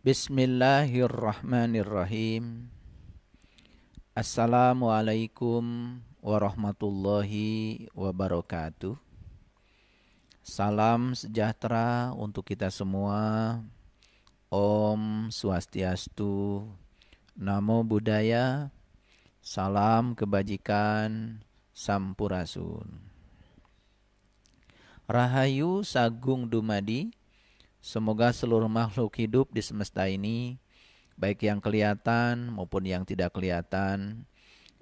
Bismillahirrahmanirrahim. Assalamualaikum warahmatullahi wabarakatuh. Salam sejahtera untuk kita semua. Om Swastiastu, Namo Buddhaya, salam kebajikan, Sampurasun. Rahayu Sagung Dumadi. Semoga seluruh makhluk hidup di semesta ini, baik yang kelihatan maupun yang tidak kelihatan,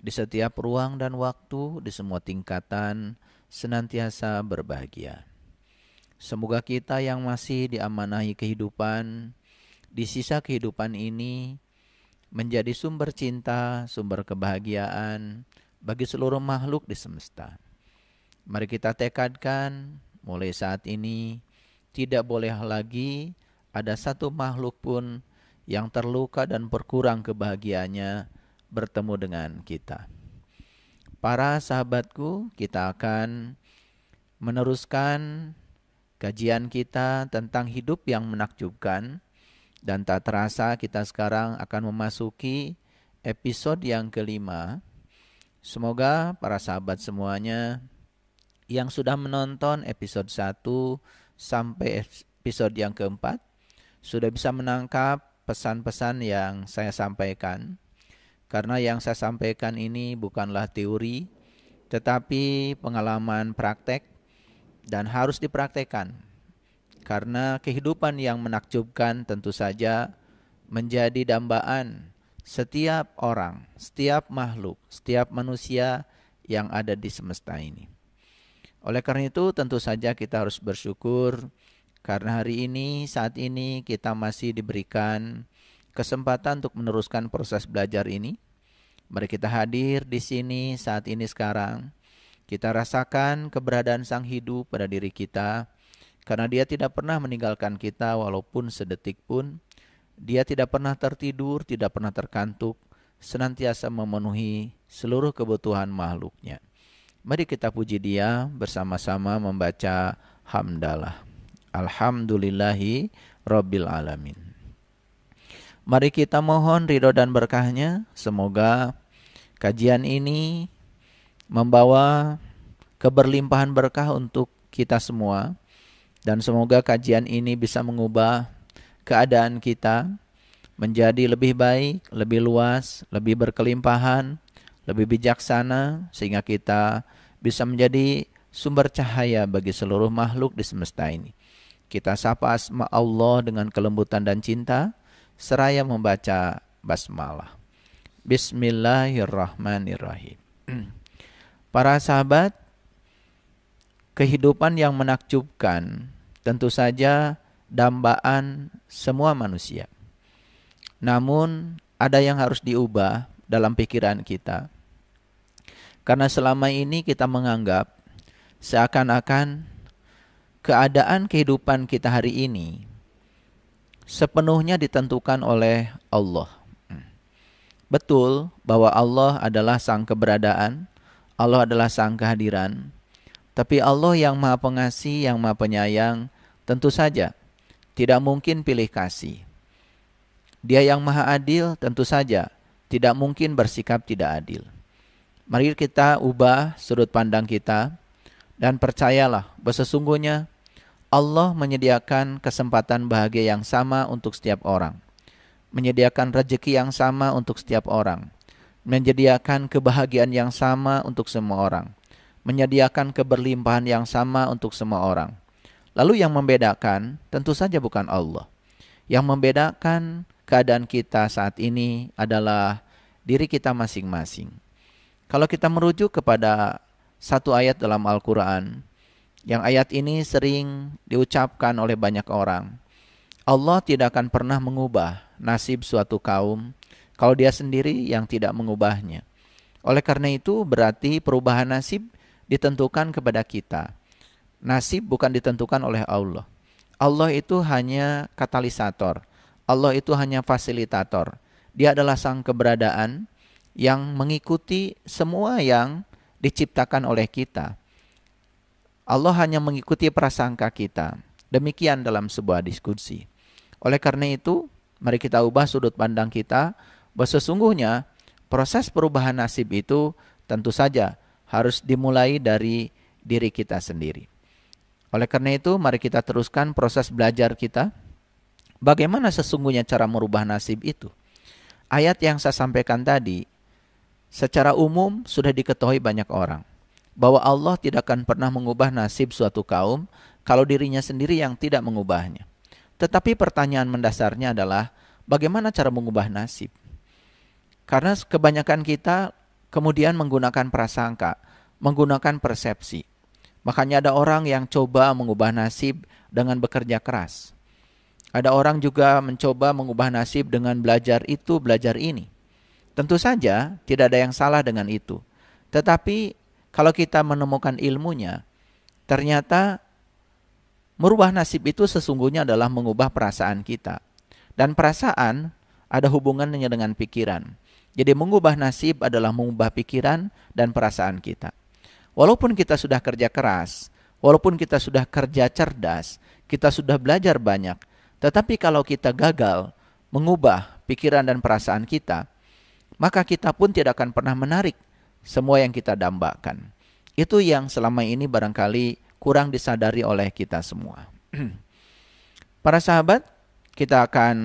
di setiap ruang dan waktu, di semua tingkatan, senantiasa berbahagia. Semoga kita yang masih diamanahi kehidupan, di sisa kehidupan ini, menjadi sumber cinta, sumber kebahagiaan bagi seluruh makhluk di semesta. Mari kita tekadkan mulai saat ini, tidak boleh lagi ada satu makhluk pun yang terluka dan berkurang kebahagiaannya bertemu dengan kita. Para sahabatku, kita akan meneruskan kajian kita tentang hidup yang menakjubkan, dan tak terasa kita sekarang akan memasuki episode yang kelima. Semoga para sahabat semuanya yang sudah menonton episode 1 sampai episode yang keempat sudah bisa menangkap pesan-pesan yang saya sampaikan. Karena yang saya sampaikan ini bukanlah teori, tetapi pengalaman praktek dan harus dipraktekkan. Karena kehidupan yang menakjubkan tentu saja menjadi dambaan setiap orang, setiap makhluk, setiap manusia yang ada di semesta ini. Oleh karena itu tentu saja kita harus bersyukur karena hari ini, saat ini kita masih diberikan kesempatan untuk meneruskan proses belajar ini. Mari kita hadir di sini saat ini sekarang. Kita rasakan keberadaan Sang Hidup pada diri kita karena Dia tidak pernah meninggalkan kita walaupun sedetik pun. Dia tidak pernah tertidur, tidak pernah terkantuk, senantiasa memenuhi seluruh kebutuhan makhluknya. Mari kita puji Dia bersama-sama membaca hamdalah. Alhamdulillahi Rabbil Alamin. Mari kita mohon ridho dan berkahnya. Semoga kajian ini membawa keberlimpahan berkah untuk kita semua. Dan semoga kajian ini bisa mengubah keadaan kita menjadi lebih baik, lebih luas, lebih berkelimpahan, lebih bijaksana, sehingga kita bisa menjadi sumber cahaya bagi seluruh makhluk di semesta ini. Kita sapa asma Allah dengan kelembutan dan cinta, seraya membaca basmalah. Bismillahirrahmanirrahim. Para sahabat, kehidupan yang menakjubkan tentu saja dambaan semua manusia. Namun ada yang harus diubah dalam pikiran kita. Karena selama ini kita menganggap seakan-akan keadaan kehidupan kita hari ini sepenuhnya ditentukan oleh Allah. Betul bahwa Allah adalah sang keberadaan, Allah adalah sang kehadiran. Tapi Allah yang Maha Pengasih, yang Maha Penyayang, tentu saja tidak mungkin pilih kasih. Dia yang Maha Adil, tentu saja tidak mungkin bersikap tidak adil. Mari kita ubah sudut pandang kita dan percayalah bahwa sesungguhnya Allah menyediakan kesempatan bahagia yang sama untuk setiap orang. Menyediakan rezeki yang sama untuk setiap orang. Menyediakan kebahagiaan yang sama untuk semua orang. Menyediakan keberlimpahan yang sama untuk semua orang. Lalu yang membedakan tentu saja bukan Allah. Yang membedakan keadaan kita saat ini adalah diri kita masing-masing. Kalau kita merujuk kepada satu ayat dalam Al-Quran, yang ayat ini sering diucapkan oleh banyak orang. Allah tidak akan pernah mengubah nasib suatu kaum kalau Dia sendiri yang tidak mengubahnya. Oleh karena itu berarti perubahan nasib ditentukan kepada kita. Nasib bukan ditentukan oleh Allah. Allah itu hanya katalisator. Allah itu hanya fasilitator. Dia adalah sang keberadaan yang mengikuti semua yang diciptakan oleh kita. Allah hanya mengikuti prasangka kita. Demikian dalam sebuah diskusi. Oleh karena itu, Mari kita ubah sudut pandang kita bahwa sesungguhnya proses perubahan nasib itu tentu saja harus dimulai dari diri kita sendiri. Oleh karena itu, mari kita teruskan proses belajar kita. Bagaimana sesungguhnya cara merubah nasib itu? Ayat yang saya sampaikan tadi, secara umum sudah diketahui banyak orang, bahwa Allah tidak akan pernah mengubah nasib suatu kaum kalau dirinya sendiri yang tidak mengubahnya. Tetapi pertanyaan mendasarnya adalah, bagaimana cara mengubah nasib? Karena kebanyakan kita kemudian menggunakan prasangka, menggunakan persepsi. Makanya ada orang yang coba mengubah nasib dengan bekerja keras. Ada orang juga mencoba mengubah nasib dengan belajar itu, belajar ini. Tentu saja tidak ada yang salah dengan itu. Tetapi kalau kita menemukan ilmunya, ternyata merubah nasib itu sesungguhnya adalah mengubah perasaan kita. Dan perasaan ada hubungannya dengan pikiran. Jadi mengubah nasib adalah mengubah pikiran dan perasaan kita. Walaupun kita sudah kerja keras, walaupun kita sudah kerja cerdas, kita sudah belajar banyak, tetapi kalau kita gagal mengubah pikiran dan perasaan kita, maka kita pun tidak akan pernah menarik semua yang kita dambakan. Itu yang selama ini barangkali kurang disadari oleh kita semua. Para sahabat, kita akan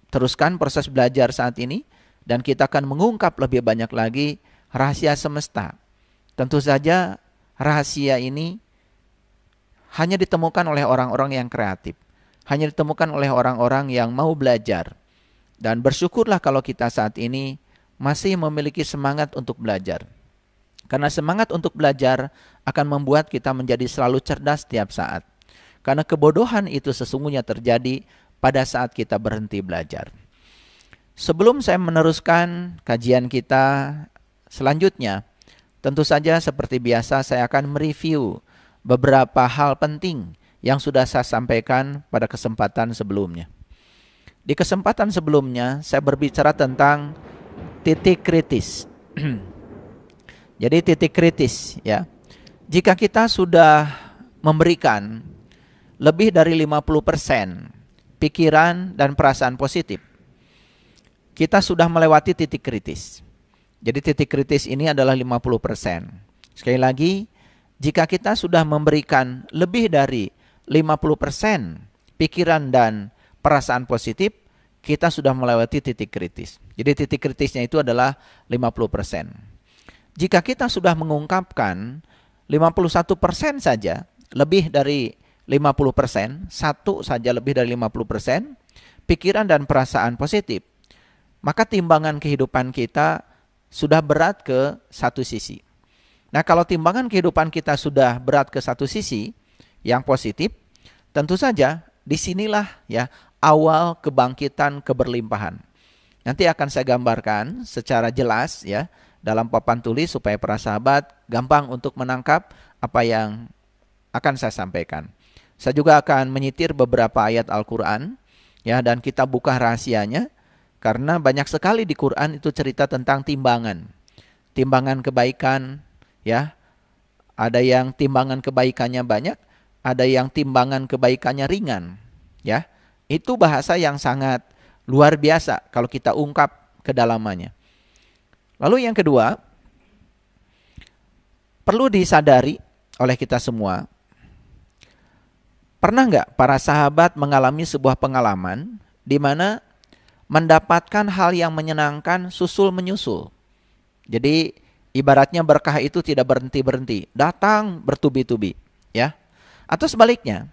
teruskan proses belajar saat ini dan kita akan mengungkap lebih banyak lagi rahasia semesta. Tentu saja rahasia ini hanya ditemukan oleh orang-orang yang kreatif, hanya ditemukan oleh orang-orang yang mau belajar. Dan bersyukurlah kalau kita saat ini masih memiliki semangat untuk belajar. Karena semangat untuk belajar akan membuat kita menjadi selalu cerdas setiap saat. Karena kebodohan itu sesungguhnya terjadi pada saat kita berhenti belajar. Sebelum saya meneruskan kajian kita selanjutnya, tentu saja seperti biasa saya akan mereview beberapa hal penting yang sudah saya sampaikan pada kesempatan sebelumnya. Di kesempatan sebelumnya saya berbicara tentang titik kritis. Jadi titik kritis ya. Jika kita sudah memberikan lebih dari 50% pikiran dan perasaan positif, kita sudah melewati titik kritis. Jadi titik kritis ini adalah 50%. Sekali lagi, jika kita sudah memberikan lebih dari 50% pikiran dan perasaan positif, kita sudah melewati titik kritis. Jadi titik kritisnya itu adalah 50%. Jika kita sudah mengungkapkan 51% saja, lebih dari 50%, satu saja lebih dari 50%, pikiran dan perasaan positif, maka timbangan kehidupan kita sudah berat ke satu sisi. Nah, kalau timbangan kehidupan kita sudah berat ke satu sisi, yang positif, tentu saja disinilah ya awal kebangkitan keberlimpahan. Nanti akan saya gambarkan secara jelas ya dalam papan tulis supaya para sahabat gampang untuk menangkap apa yang akan saya sampaikan. Saya juga akan menyitir beberapa ayat Al-Quran ya, dan kita buka rahasianya karena banyak sekali di Quran itu cerita tentang timbangan. Timbangan kebaikan ya. Ada yang timbangan kebaikannya banyak, ada yang timbangan kebaikannya ringan ya. Itu bahasa yang sangat luar biasa kalau kita ungkap kedalamannya. Lalu yang kedua, perlu disadari oleh kita semua, pernah nggak para sahabat mengalami sebuah pengalaman di mana mendapatkan hal yang menyenangkan susul menyusul? Jadi ibaratnya berkah itu tidak berhenti-berhenti, datang bertubi-tubi, ya. Atau sebaliknya,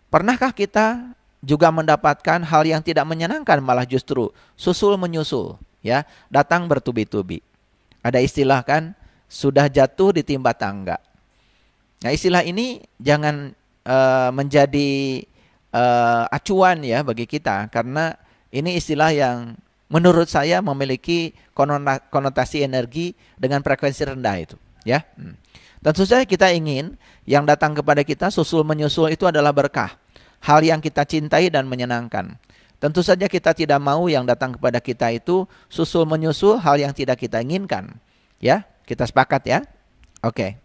pernahkah kita juga mendapatkan hal yang tidak menyenangkan malah justru susul menyusul, ya, datang bertubi-tubi. Ada istilah kan, sudah jatuh ditimba tangga. Nah, istilah ini jangan menjadi acuan ya bagi kita, karena ini istilah yang menurut saya memiliki konotasi energi dengan frekuensi rendah itu, ya. Tentu saja kita ingin yang datang kepada kita susul menyusul itu adalah berkah, hal yang kita cintai dan menyenangkan. Tentu saja kita tidak mau yang datang kepada kita itu susul menyusul hal yang tidak kita inginkan, ya. Kita sepakat ya? Oke.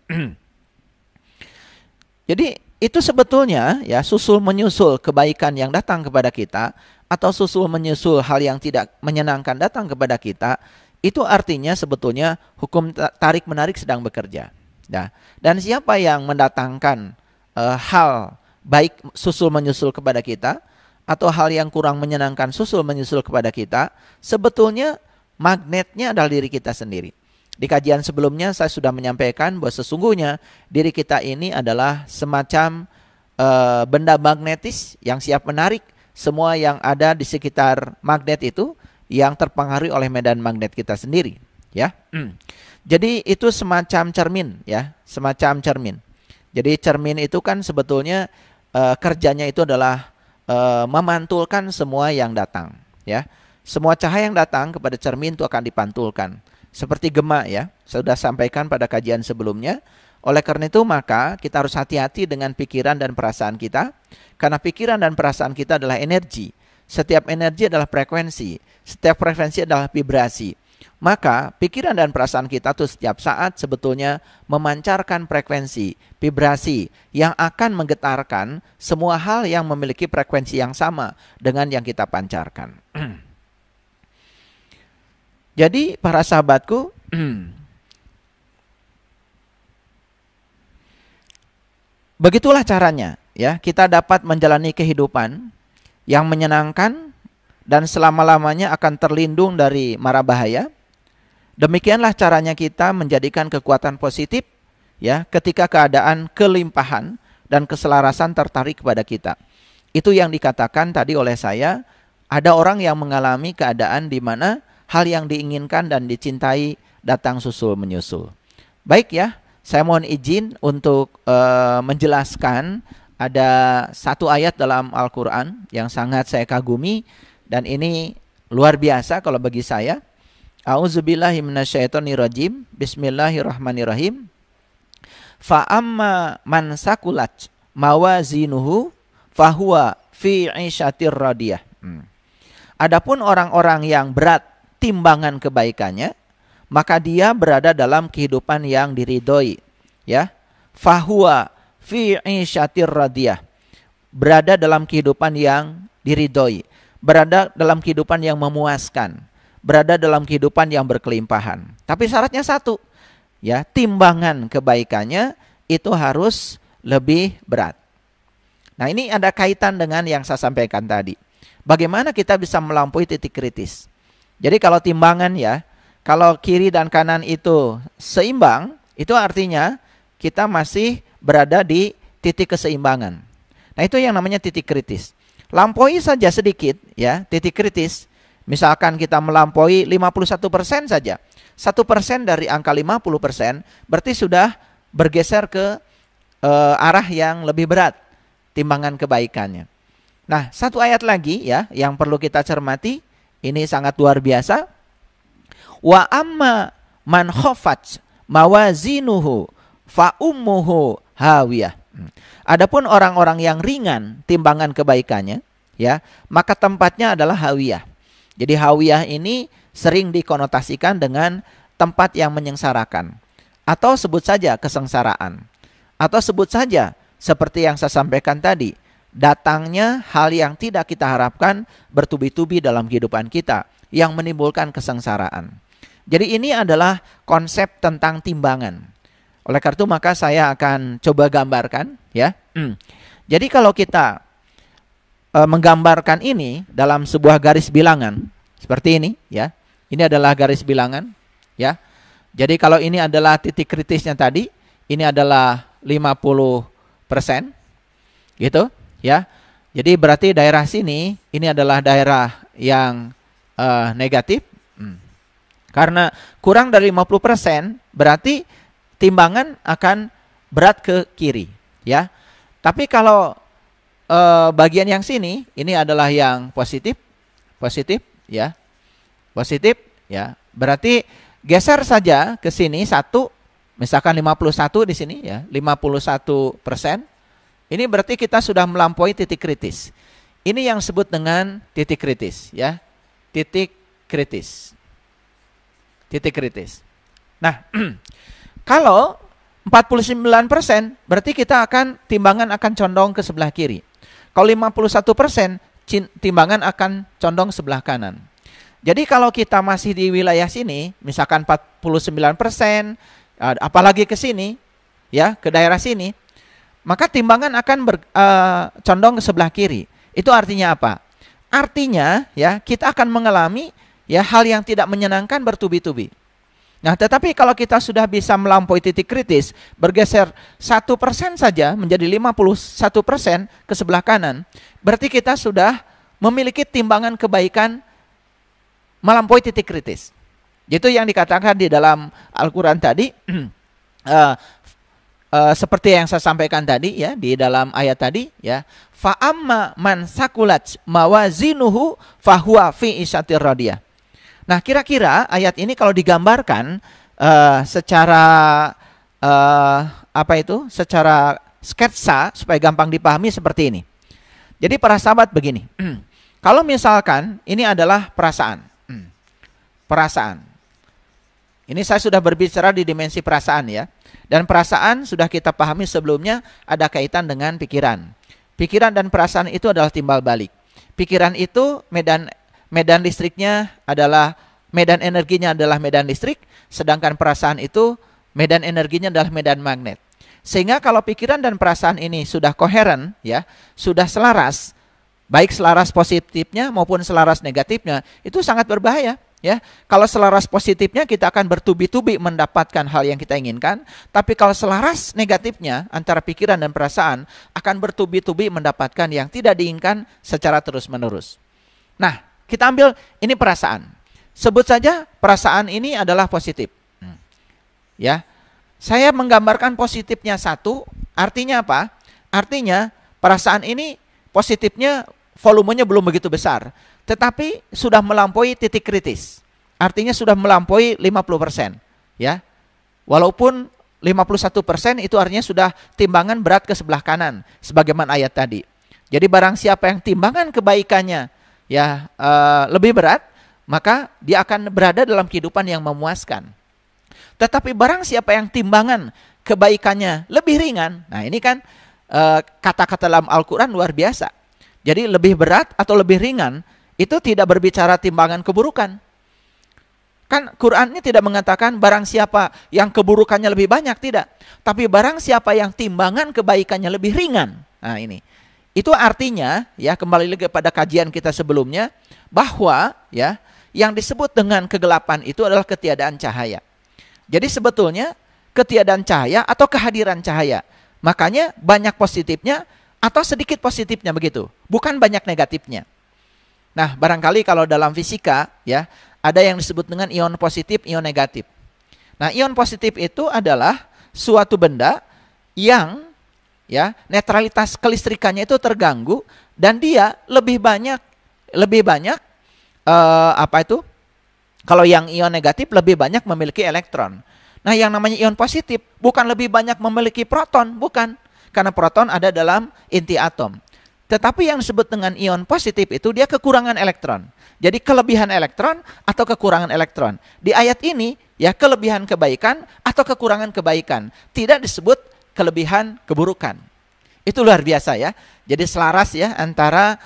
Jadi itu sebetulnya ya susul menyusul kebaikan yang datang kepada kita atau susul menyusul hal yang tidak menyenangkan datang kepada kita, itu artinya sebetulnya hukum tarik menarik sedang bekerja. Nah, dan siapa yang mendatangkan hal baik susul menyusul kepada kita atau hal yang kurang menyenangkan susul menyusul kepada kita, sebetulnya magnetnya adalah diri kita sendiri. Di kajian sebelumnya saya sudah menyampaikan bahwa sesungguhnya diri kita ini adalah semacam benda magnetis yang siap menarik semua yang ada di sekitar magnet itu yang terpengaruhi oleh medan magnet kita sendiri, ya. Jadi itu semacam cermin, ya, semacam cermin. Jadi cermin itu kan sebetulnya kerjanya itu adalah memantulkan semua yang datang, ya. Semua cahaya yang datang kepada cermin itu akan dipantulkan. Seperti gema, ya, saya sudah sampaikan pada kajian sebelumnya. Oleh karena itu maka kita harus hati-hati dengan pikiran dan perasaan kita. Karena pikiran dan perasaan kita adalah energi. Setiap energi adalah frekuensi. Setiap frekuensi adalah vibrasi. Maka pikiran dan perasaan kita tuh setiap saat sebetulnya memancarkan frekuensi, vibrasi yang akan menggetarkan semua hal yang memiliki frekuensi yang sama dengan yang kita pancarkan. Jadi para sahabatku, begitulah caranya, ya, kita dapat menjalani kehidupan yang menyenangkan dan selama-lamanya akan terlindung dari mara bahaya. Demikianlah caranya kita menjadikan kekuatan positif, ya, ketika keadaan kelimpahan dan keselarasan tertarik kepada kita. Itu yang dikatakan tadi oleh saya, ada orang yang mengalami keadaan di mana hal yang diinginkan dan dicintai datang susul menyusul. Baik, ya, saya mohon izin untuk menjelaskan ada satu ayat dalam Al-Quran yang sangat saya kagumi dan ini luar biasa kalau bagi saya. A'udzubillahi minasyaitonirrajim. Bismillahirrahmanirrahim. Fa amma man sakulat mawazinuhu fahuwa fi 'isyatir radiyah. Adapun orang-orang yang berat timbangan kebaikannya, maka dia berada dalam kehidupan yang diridhoi, ya. Fahuwa fi 'isyatir radiyah. Berada dalam kehidupan yang diridhoi, berada dalam kehidupan yang memuaskan, berada dalam kehidupan yang berkelimpahan. Tapi syaratnya satu, ya, timbangan kebaikannya itu harus lebih berat. Nah, ini ada kaitan dengan yang saya sampaikan tadi. Bagaimana kita bisa melampaui titik kritis? Jadi kalau timbangan, ya, kalau kiri dan kanan itu seimbang, itu artinya kita masih berada di titik keseimbangan. Nah, itu yang namanya titik kritis. Lampaui saja sedikit, ya, titik kritis. Misalkan kita melampaui 51% saja. 1% dari angka 50% berarti sudah bergeser ke arah yang lebih berat timbangan kebaikannya. Nah, satu ayat lagi, ya, yang perlu kita cermati. Ini sangat luar biasa. Wa amma man khafat mawazinuhu fa ummuhu hawiyah. Adapun orang-orang yang ringan timbangan kebaikannya, ya, maka tempatnya adalah hawiyah. Jadi hawiyah ini sering dikonotasikan dengan tempat yang menyengsarakan, atau sebut saja kesengsaraan, atau sebut saja seperti yang saya sampaikan tadi, datangnya hal yang tidak kita harapkan bertubi-tubi dalam kehidupan kita yang menimbulkan kesengsaraan. Jadi ini adalah konsep tentang timbangan. Oleh karena itu maka saya akan coba gambarkan, ya. Jadi kalau kita menggambarkan ini dalam sebuah garis bilangan seperti ini, ya. Ini adalah garis bilangan, ya. Jadi kalau ini adalah titik kritisnya tadi, ini adalah 50%, gitu. Ya, jadi berarti daerah sini ini adalah daerah yang negatif. Karena kurang dari 50% berarti timbangan akan berat ke kiri, ya. Tapi kalau bagian yang sini ini adalah yang positif, ya, positif, ya. Berarti geser saja ke sini satu, misalkan 51 di sini, ya, 51%. Ini berarti kita sudah melampaui titik kritis. Ini yang disebut dengan titik kritis, ya. Titik kritis. Titik kritis. Nah, kalau 49%, berarti kita akan timbangan akan condong ke sebelah kiri. Kalau 51%, timbangan akan condong sebelah kanan. Jadi kalau kita masih di wilayah sini, misalkan 49%, apalagi ke sini, ya, ke daerah sini, maka timbangan akan condong ke sebelah kiri. Itu artinya apa? Artinya, ya, kita akan mengalami, ya, hal yang tidak menyenangkan bertubi-tubi. Nah, tetapi kalau kita sudah bisa melampaui titik kritis, bergeser 1% saja menjadi 51% ke sebelah kanan, berarti kita sudah memiliki timbangan kebaikan melampaui titik kritis. Itu yang dikatakan di dalam Al-Quran tadi, seperti yang saya sampaikan tadi, ya, di dalam ayat tadi, ya, fa'amma man sakulat mawazinuhu fahuwa fi isyatir radiyah. Nah, kira-kira ayat ini kalau digambarkan secara secara sketsa supaya gampang dipahami seperti ini. Jadi para sahabat begini, kalau misalkan ini adalah perasaan, ini saya sudah berbicara di dimensi perasaan, ya, dan perasaan sudah kita pahami sebelumnya ada kaitan dengan pikiran. Pikiran dan perasaan itu adalah timbal balik. Pikiran itu medan listriknya adalah, medan energinya adalah medan listrik, sedangkan perasaan itu medan energinya adalah medan magnet. Sehingga kalau pikiran dan perasaan ini sudah koheren, ya, sudah selaras, baik selaras positifnya maupun selaras negatifnya, itu sangat berbahaya, ya. Kalau selaras positifnya kita akan bertubi-tubi mendapatkan hal yang kita inginkan, tapi kalau selaras negatifnya antara pikiran dan perasaan akan bertubi-tubi mendapatkan yang tidak diinginkan secara terus-menerus. Nah, kita ambil ini perasaan. Sebut saja perasaan ini adalah positif. Ya. Saya menggambarkan positifnya 1, artinya apa? Artinya perasaan ini positifnya volumenya belum begitu besar, tetapi sudah melampaui titik kritis. Artinya sudah melampaui 50%, ya. Walaupun 51% itu artinya sudah timbangan berat ke sebelah kanan sebagaimana ayat tadi. Jadi barang siapa yang timbangan kebaikannya, ya, lebih berat, maka dia akan berada dalam kehidupan yang memuaskan. Tetapi barang siapa yang timbangan kebaikannya lebih ringan, nah ini kan kata-kata dalam Al-Quran luar biasa. Jadi lebih berat atau lebih ringan itu tidak berbicara timbangan keburukan. Kan Qurannya tidak mengatakan barang siapa yang keburukannya lebih banyak, tidak. Tapi barang siapa yang timbangan kebaikannya lebih ringan. Nah ini. Itu artinya, ya, kembali lagi pada kajian kita sebelumnya, bahwa, ya, yang disebut dengan kegelapan itu adalah ketiadaan cahaya. Jadi sebetulnya ketiadaan cahaya atau kehadiran cahaya. Makanya banyak positifnya atau sedikit positifnya begitu. Bukan banyak negatifnya. Nah, barangkali kalau dalam fisika, ya, ada yang disebut dengan ion positif, ion negatif. Nah, ion positif itu adalah suatu benda yang, ya, netralitas kelistrikannya itu terganggu dan dia lebih banyak kalau yang ion negatif lebih banyak memiliki elektron. Nah, yang namanya ion positif bukan lebih banyak memiliki proton, bukan. Karena proton ada dalam inti atom. Tetapi yang disebut dengan ion positif itu dia kekurangan elektron. Jadi kelebihan elektron atau kekurangan elektron. Di ayat ini, ya, kelebihan kebaikan atau kekurangan kebaikan. Tidak disebut kelebihan keburukan. Itu luar biasa, ya. Jadi selaras, ya, antara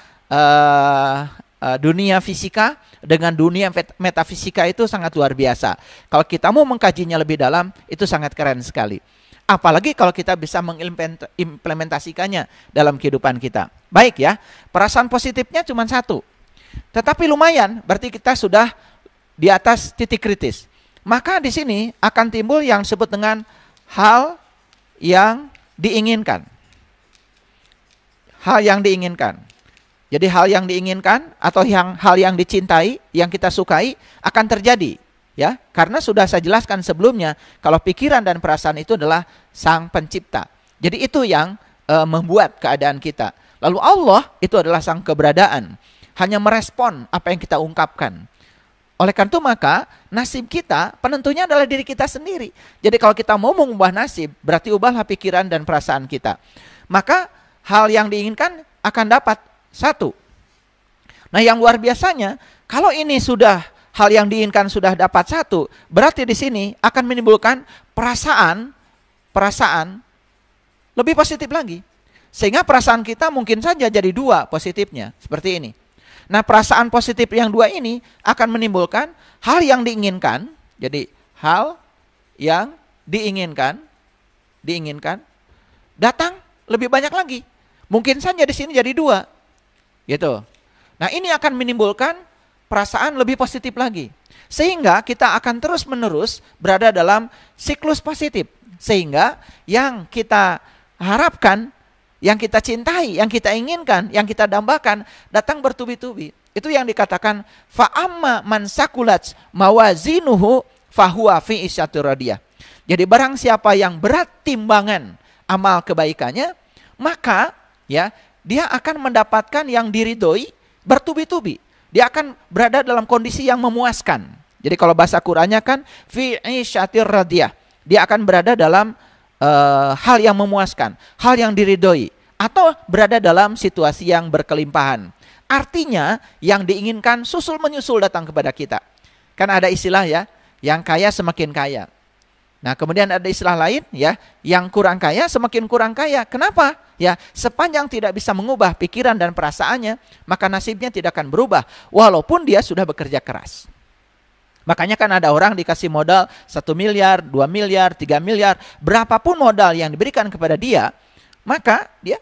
dunia fisika dengan dunia metafisika itu sangat luar biasa. Kalau kita mau mengkajinya lebih dalam, itu sangat keren sekali. Apalagi kalau kita bisa mengimplementasikannya dalam kehidupan kita. Baik, ya, perasaan positifnya cuma 1. Tetapi lumayan, berarti kita sudah di atas titik kritis. Maka di sini akan timbul yang disebut dengan hal yang diinginkan. Hal yang diinginkan. Jadi hal yang diinginkan atau hal yang dicintai, yang kita sukai akan terjadi, ya. Karena sudah saya jelaskan sebelumnya, kalau pikiran dan perasaan itu adalah Sang Pencipta. Jadi itu yang membuat keadaan kita. Lalu Allah itu adalah Sang Keberadaan, hanya merespon apa yang kita ungkapkan. Oleh karena itu maka nasib kita penentunya adalah diri kita sendiri. Jadi kalau kita mau mengubah nasib, berarti ubahlah pikiran dan perasaan kita. Maka hal yang diinginkan akan dapat. 1. Nah, yang luar biasanya, kalau ini sudah hal yang diinginkan sudah dapat 1, berarti di sini akan menimbulkan perasaan perasaan lebih positif lagi. Sehingga perasaan kita mungkin saja jadi 2 positifnya, seperti ini. Nah, perasaan positif yang 2 ini akan menimbulkan hal yang diinginkan. Jadi, hal yang diinginkan datang lebih banyak lagi. Mungkin saja di sini jadi 2. Gitu. Nah, ini akan menimbulkan perasaan lebih positif lagi. Sehingga kita akan terus-menerus berada dalam siklus positif. Sehingga yang kita harapkan, yang kita cintai, yang kita inginkan, yang kita dambakan datang bertubi-tubi. Itu yang dikatakan fa'amma man sakulat mawazinuhu fahuwa fi isyatir radiyah. Jadi barang siapa yang berat timbangan amal kebaikannya, maka ya dia akan mendapatkan yang diridhoi bertubi-tubi. Dia akan berada dalam kondisi yang memuaskan. Jadi kalau bahasa Qur'annya kan fi isyatir radiyah. Dia akan berada dalam hal yang memuaskan, hal yang diridhoi, atau berada dalam situasi yang berkelimpahan. Artinya yang diinginkan susul menyusul datang kepada kita. Kan ada istilah ya, yang kaya semakin kaya. Nah, kemudian ada istilah lain ya, yang kurang kaya semakin kurang kaya. Kenapa? Ya, sepanjang tidak bisa mengubah pikiran dan perasaannya, maka nasibnya tidak akan berubah walaupun dia sudah bekerja keras. Makanya kan ada orang dikasih modal 1 miliar, 2 miliar, 3 miliar, berapapun modal yang diberikan kepada dia, maka dia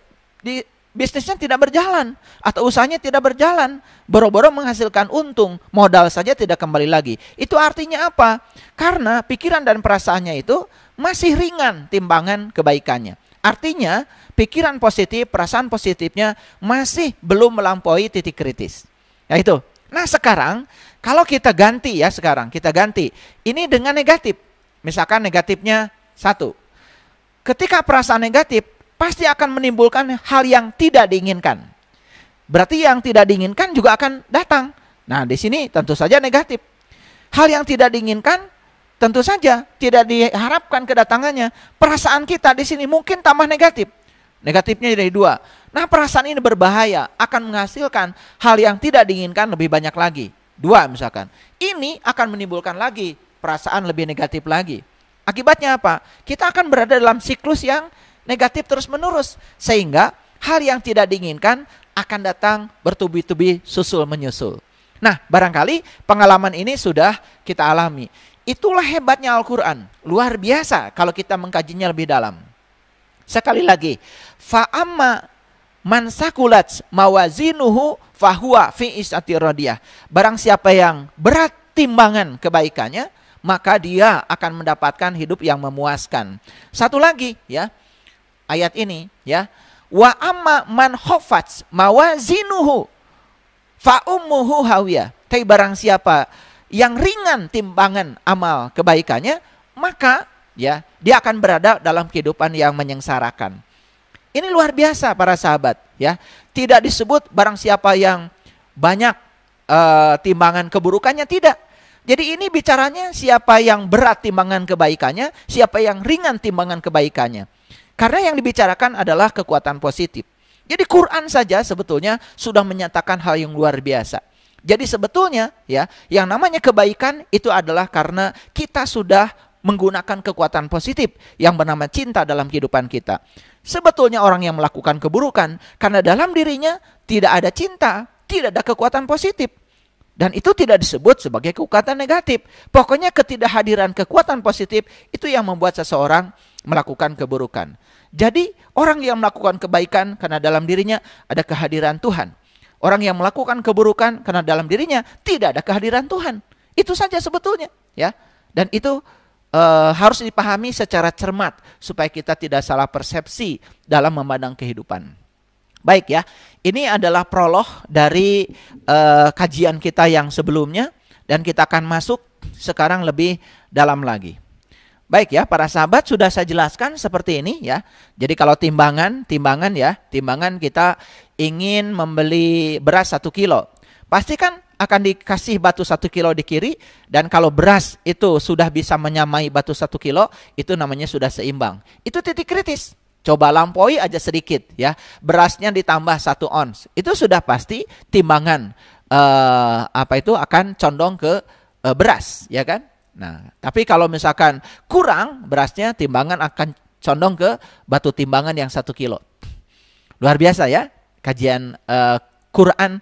bisnisnya tidak berjalan atau usahanya tidak berjalan, boro-boro menghasilkan untung, modal saja tidak kembali lagi. Itu artinya apa? Karena pikiran dan perasaannya itu masih ringan timbangan kebaikannya. Artinya pikiran positif, perasaan positifnya masih belum melampaui titik kritis. Ya itu. Nah sekarang kalau kita ganti ya, kita ganti ini dengan negatif. Misalkan negatifnya 1. Ketika perasaan negatif pasti akan menimbulkan hal yang tidak diinginkan. Berarti yang tidak diinginkan juga akan datang. Nah di sini tentu saja negatif. Hal yang tidak diinginkan tentu saja tidak diharapkan kedatangannya. Perasaan kita di sini mungkin tambah negatif. Negatifnya jadi 2. Nah perasaan ini berbahaya, akan menghasilkan hal yang tidak diinginkan lebih banyak lagi. 2 misalkan. Ini akan menimbulkan lagi perasaan lebih negatif lagi. Akibatnya apa? Kita akan berada dalam siklus yang negatif terus menerus. Sehingga hal yang tidak diinginkan akan datang bertubi-tubi susul menyusul. Nah barangkali pengalaman ini sudah kita alami. Itulah hebatnya Al-Quran. Luar biasa kalau kita mengkajinya lebih dalam. Sekali lagi. Fa'amma man sakulat mawazinuhu fahuwa fi isyatir radiyah. Barang siapa yang berat timbangan kebaikannya, maka dia akan mendapatkan hidup yang memuaskan. Satu lagi ya, ayat ini ya, wa amma man khafat mawazinuhu fa ummuhu hawiyah. Tapi barang siapa yang ringan timbangan amal kebaikannya, maka ya dia akan berada dalam kehidupan yang menyengsarakan. Ini luar biasa para sahabat ya. Tidak disebut barang siapa yang banyak timbangan keburukannya, tidak. Jadi ini bicaranya siapa yang berat timbangan kebaikannya, siapa yang ringan timbangan kebaikannya. Karena yang dibicarakan adalah kekuatan positif. Jadi Quran saja sebetulnya sudah menyatakan hal yang luar biasa. Jadi sebetulnya ya, yang namanya kebaikan itu adalah karena kita sudah menggunakan kekuatan positif yang bernama cinta dalam kehidupan kita. Sebetulnya orang yang melakukan keburukan karena dalam dirinya tidak ada cinta, tidak ada kekuatan positif. Dan itu tidak disebut sebagai kekuatan negatif. Pokoknya ketidakhadiran kekuatan positif itu yang membuat seseorang melakukan keburukan. Jadi orang yang melakukan kebaikan karena dalam dirinya ada kehadiran Tuhan. Orang yang melakukan keburukan karena dalam dirinya tidak ada kehadiran Tuhan. Itu saja sebetulnya ya. Dan itu harus dipahami secara cermat supaya kita tidak salah persepsi dalam memandang kehidupan. Baik ya, ini adalah prolog dari kajian kita yang sebelumnya dan kita akan masuk sekarang lebih dalam lagi. Baik ya, para sahabat sudah saya jelaskan seperti ini ya. Jadi kalau timbangan kita ingin membeli beras 1 kilo. Pastikan akan dikasih batu 1 kilo di kiri, dan kalau beras itu sudah bisa menyamai batu 1 kilo, itu namanya sudah seimbang. Itu titik kritis. Coba lampaui aja sedikit ya, berasnya ditambah 1 ons, itu sudah pasti timbangan akan condong ke beras, ya kan? Nah, tapi kalau misalkan kurang berasnya, timbangan akan condong ke batu timbangan yang 1 kilo. Luar biasa ya kajian Quran,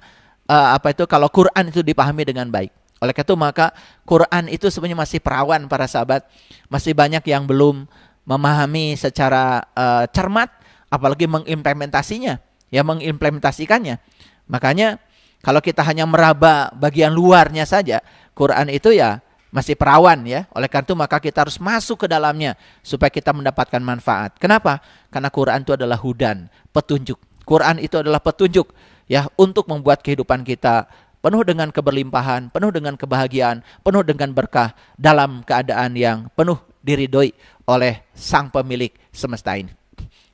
kalau Quran itu dipahami dengan baik. Oleh karena itu maka Quran itu sebenarnya masih perawan para sahabat, masih banyak yang belum memahami secara cermat, apalagi mengimplementasikannya. Makanya kalau kita hanya meraba bagian luarnya saja, Quran itu ya masih perawan ya. Oleh karena itu maka kita harus masuk ke dalamnya supaya kita mendapatkan manfaat. Kenapa? Karena Quran itu adalah hudan, petunjuk. Quran itu adalah petunjuk ya untuk membuat kehidupan kita penuh dengan keberlimpahan, penuh dengan kebahagiaan, penuh dengan berkah dalam keadaan yang penuh diridhoi oleh Sang Pemilik semesta ini.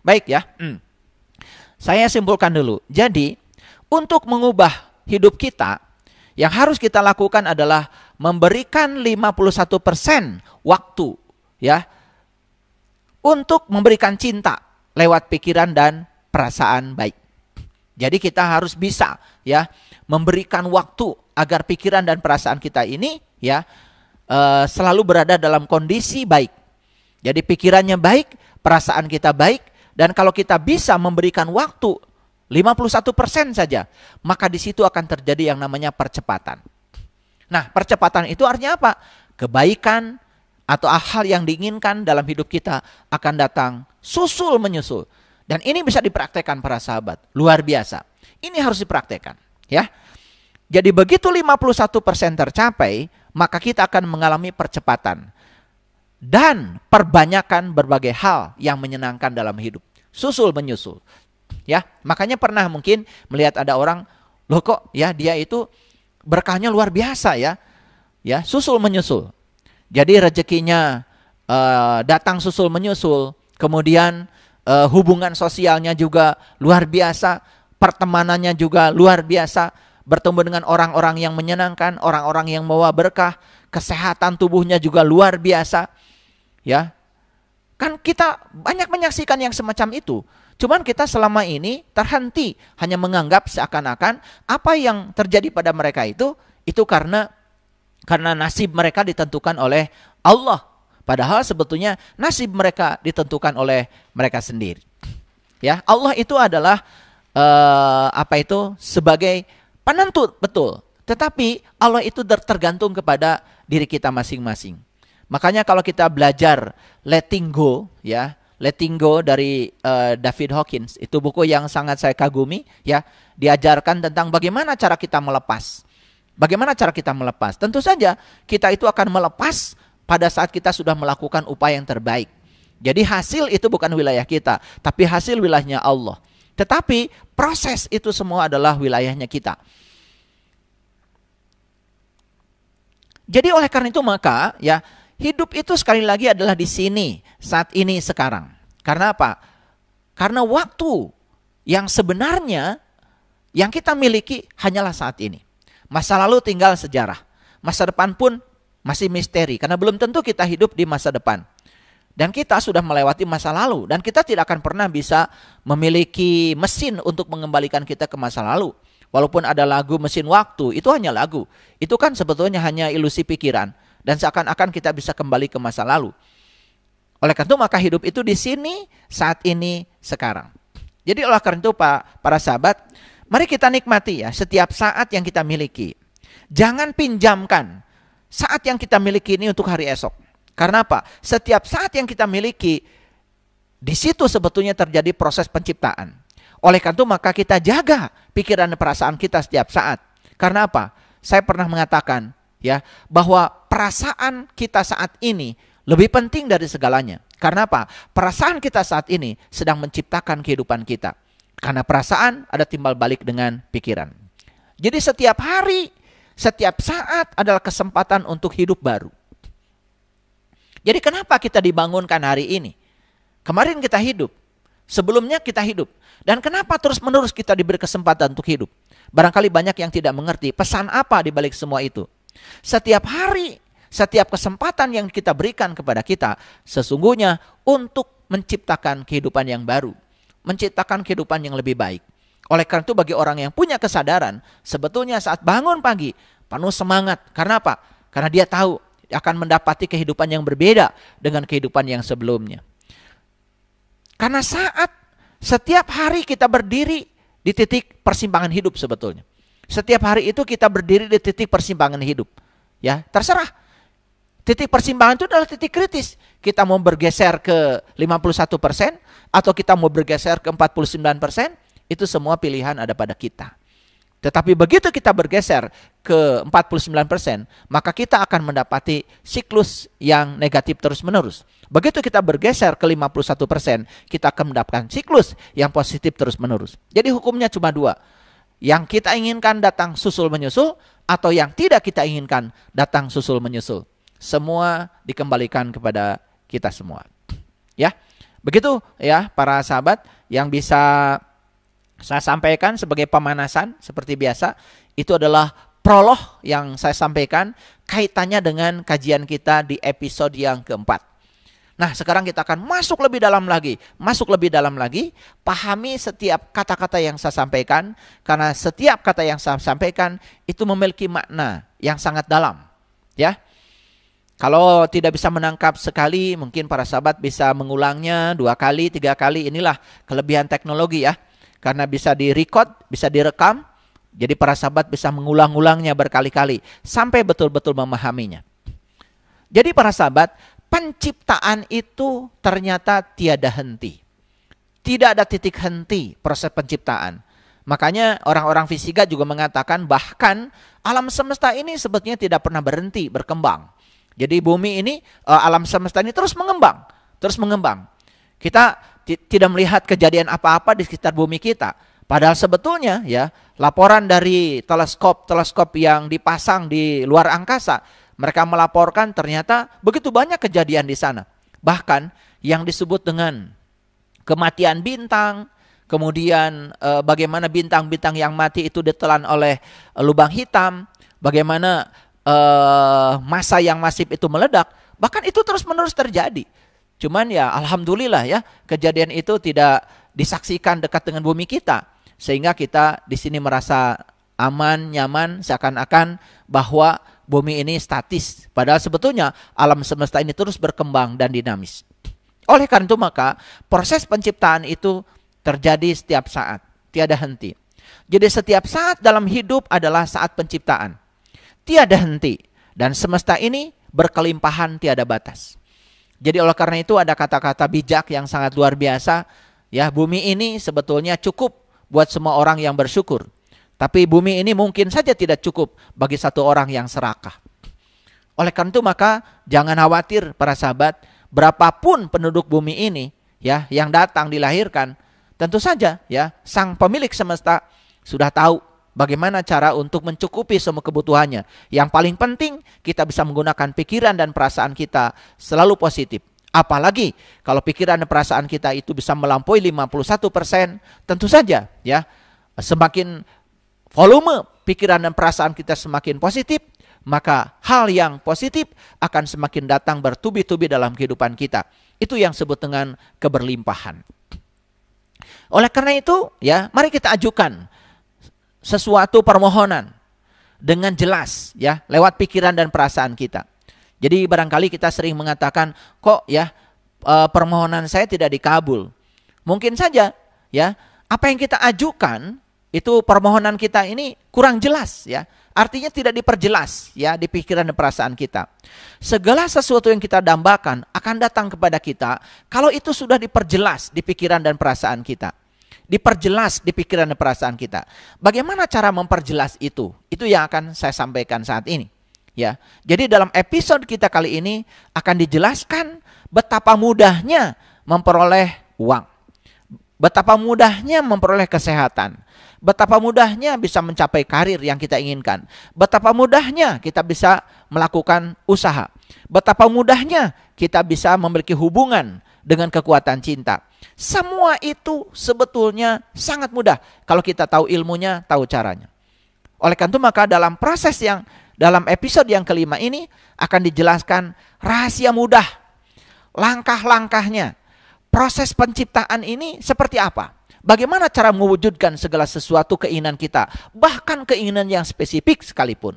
Baik ya. Saya simpulkan dulu. Jadi, untuk mengubah hidup kita, yang harus kita lakukan adalah memberikan 51% waktu ya untuk memberikan cinta lewat pikiran dan perasaan baik. Jadi kita harus bisa ya memberikan waktu agar pikiran dan perasaan kita ini ya selalu berada dalam kondisi baik. Jadi pikirannya baik, perasaan kita baik, dan kalau kita bisa memberikan waktu 51% saja, maka di situ akan terjadi yang namanya percepatan. Nah, percepatan itu artinya apa? Kebaikan atau hal yang diinginkan dalam hidup kita akan datang susul menyusul. Dan ini bisa dipraktekkan para sahabat. Luar biasa. Ini harus dipraktekkan. Ya. Jadi begitu 51% tercapai, maka kita akan mengalami percepatan. Dan perbanyakan berbagai hal yang menyenangkan dalam hidup. Susul menyusul. Ya, makanya pernah mungkin melihat ada orang, loh kok ya dia itu berkahnya luar biasa ya. Ya, susul menyusul. Jadi rezekinya datang susul menyusul. Kemudian hubungan sosialnya juga luar biasa, pertemanannya juga luar biasa, bertemu dengan orang-orang yang menyenangkan, orang-orang yang membawa berkah, kesehatan tubuhnya juga luar biasa. Ya. Kan kita banyak menyaksikan yang semacam itu. Cuman kita selama ini terhenti hanya menganggap seakan-akan apa yang terjadi pada mereka itu karena nasib mereka ditentukan oleh Allah. Padahal sebetulnya nasib mereka ditentukan oleh mereka sendiri. Ya, Allah itu adalah sebagai penentu, betul. Tetapi Allah itu tergantung kepada diri kita masing-masing. Makanya kalau kita belajar letting go, ya, Letting Go dari David Hawkins, itu buku yang sangat saya kagumi, ya. Diajarkan tentang bagaimana cara kita melepas. Bagaimana cara kita melepas? Tentu saja kita itu akan melepas pada saat kita sudah melakukan upaya yang terbaik. Jadi hasil itu bukan wilayah kita, tapi hasil wilayahnya Allah. Tetapi proses itu semua adalah wilayahnya kita. Jadi oleh karena itu maka ya hidup itu sekali lagi adalah di sini, saat ini, sekarang. Karena apa? Karena waktu yang sebenarnya yang kita miliki hanyalah saat ini. Masa lalu tinggal sejarah. Masa depan pun masih misteri. Karena belum tentu kita hidup di masa depan. Dan kita sudah melewati masa lalu. Dan kita tidak akan pernah bisa memiliki mesin untuk mengembalikan kita ke masa lalu. Walaupun ada lagu mesin waktu, itu hanya lagu. Itu kan sebetulnya hanya ilusi pikiran. Dan seakan-akan kita bisa kembali ke masa lalu. Oleh karena itu maka hidup itu di sini, saat ini, sekarang. Jadi oleh karena itu para sahabat, mari kita nikmati ya setiap saat yang kita miliki. Jangan pinjamkan saat yang kita miliki ini untuk hari esok. Karena apa? Setiap saat yang kita miliki, di situ sebetulnya terjadi proses penciptaan. Oleh karena itu maka kita jaga pikiran dan perasaan kita setiap saat. Karena apa? Saya pernah mengatakan ya bahwa perasaan kita saat ini lebih penting dari segalanya. Karena apa? Perasaan kita saat ini sedang menciptakan kehidupan kita. Karena perasaan ada timbal balik dengan pikiran. Jadi setiap hari, setiap saat adalah kesempatan untuk hidup baru. Jadi kenapa kita dibangunkan hari ini? Kemarin kita hidup, sebelumnya kita hidup. Dan kenapa terus-menerus kita diberi kesempatan untuk hidup? Barangkali banyak yang tidak mengerti pesan apa di balik semua itu. Setiap hari, setiap kesempatan yang kita berikan kepada kita, sesungguhnya untuk menciptakan kehidupan yang baru. Menciptakan kehidupan yang lebih baik. Oleh karena itu bagi orang yang punya kesadaran, sebetulnya saat bangun pagi, penuh semangat. Karena apa? Karena dia tahu akan mendapati kehidupan yang berbeda dengan kehidupan yang sebelumnya. Karena setiap hari kita berdiri di titik persimpangan hidup sebetulnya. Setiap hari itu kita berdiri di titik persimpangan hidup. Ya, terserah. Titik persimpangan itu adalah titik kritis. Kita mau bergeser ke 51% atau kita mau bergeser ke 49%, itu semua pilihan ada pada kita. Tetapi begitu kita bergeser ke 49%, maka kita akan mendapati siklus yang negatif terus-menerus. Begitu kita bergeser ke 51%, kita akan mendapatkan siklus yang positif terus-menerus. Jadi hukumnya cuma dua. Yang kita inginkan datang susul menyusul, atau yang tidak kita inginkan datang susul menyusul. Semua dikembalikan kepada kita semua. Ya, begitu ya para sahabat yang bisa saya sampaikan sebagai pemanasan seperti biasa. Itu adalah prolog yang saya sampaikan kaitannya dengan kajian kita di episode yang keempat. Nah, sekarang kita akan masuk lebih dalam lagi, pahami setiap kata-kata yang saya sampaikan, karena setiap kata yang saya sampaikan itu memiliki makna yang sangat dalam, ya. Kalau tidak bisa menangkap sekali, mungkin para sahabat bisa mengulangnya 2 kali, 3 kali. Inilah kelebihan teknologi ya, karena bisa direkod, bisa direkam, jadi para sahabat bisa mengulang-ulangnya berkali-kali sampai betul-betul memahaminya. Jadi para sahabat, penciptaan itu ternyata tiada henti. Tidak ada titik henti proses penciptaan. Makanya orang-orang fisika juga mengatakan bahkan alam semesta ini sebetulnya tidak pernah berhenti berkembang. Jadi bumi ini, alam semesta ini terus mengembang. Kita tidak melihat kejadian apa-apa di sekitar bumi kita. Padahal sebetulnya ya, laporan dari teleskop yang dipasang di luar angkasa, mereka melaporkan ternyata begitu banyak kejadian di sana. Bahkan yang disebut dengan kematian bintang, kemudian bagaimana bintang-bintang yang mati itu ditelan oleh lubang hitam, bagaimana massa yang masif itu meledak, bahkan itu terus-menerus terjadi. Cuman ya alhamdulillah ya, kejadian itu tidak disaksikan dekat dengan bumi kita, sehingga kita di sini merasa aman, nyaman, seakan-akan bahwa bumi ini statis. Padahal sebetulnya alam semesta ini terus berkembang dan dinamis. Oleh karena itu maka proses penciptaan itu terjadi setiap saat, tiada henti. Jadi setiap saat dalam hidup adalah saat penciptaan, tiada henti. Dan semesta ini berkelimpahan tiada batas. Jadi oleh karena itu ada kata-kata bijak yang sangat luar biasa. Ya, bumi ini sebetulnya cukup buat semua orang yang bersyukur. Tapi bumi ini mungkin saja tidak cukup bagi satu orang yang serakah. Oleh karena itu maka jangan khawatir para sahabat, berapapun penduduk bumi ini ya yang datang dilahirkan, tentu saja ya sang pemilik semesta sudah tahu bagaimana cara untuk mencukupi semua kebutuhannya. Yang paling penting kita bisa menggunakan pikiran dan perasaan kita selalu positif. Apalagi kalau pikiran dan perasaan kita itu bisa melampaui 51%, tentu saja ya semakin volume pikiran dan perasaan kita semakin positif, maka hal yang positif akan semakin datang bertubi-tubi dalam kehidupan kita. Itu yang disebut dengan keberlimpahan. Oleh karena itu, ya, mari kita ajukan sesuatu permohonan dengan jelas ya, lewat pikiran dan perasaan kita. Jadi barangkali kita sering mengatakan, kok ya permohonan saya tidak dikabul. Mungkin saja ya, apa yang kita ajukan itu permohonan kita ini kurang jelas ya. Artinya tidak diperjelas ya di pikiran dan perasaan kita. Segala sesuatu yang kita dambakan akan datang kepada kita kalau itu sudah diperjelas di pikiran dan perasaan kita. Diperjelas di pikiran dan perasaan kita. Bagaimana cara memperjelas itu? Itu yang akan saya sampaikan saat ini. Ya. Jadi dalam episode kita kali ini akan dijelaskan betapa mudahnya memperoleh uang. Betapa mudahnya memperoleh kesehatan. Betapa mudahnya bisa mencapai karir yang kita inginkan. Betapa mudahnya kita bisa melakukan usaha. Betapa mudahnya kita bisa memiliki hubungan dengan kekuatan cinta. Semua itu sebetulnya sangat mudah kalau kita tahu ilmunya, tahu caranya. Oleh karena itu maka dalam episode yang kelima ini akan dijelaskan rahasia mudah, langkah-langkahnya. Proses penciptaan ini seperti apa? Bagaimana cara mewujudkan segala sesuatu keinginan kita, bahkan keinginan yang spesifik sekalipun.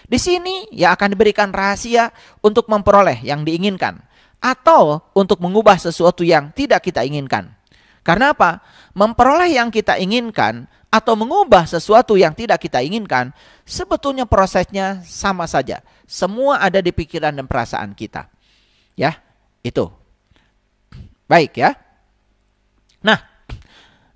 Di sini ya akan diberikan rahasia untuk memperoleh yang diinginkan. atau untuk mengubah sesuatu yang tidak kita inginkan. Karena apa? Memperoleh yang kita inginkan atau mengubah sesuatu yang tidak kita inginkan, sebetulnya prosesnya sama saja. Semua ada di pikiran dan perasaan kita. Ya, itu. Baik ya. Nah,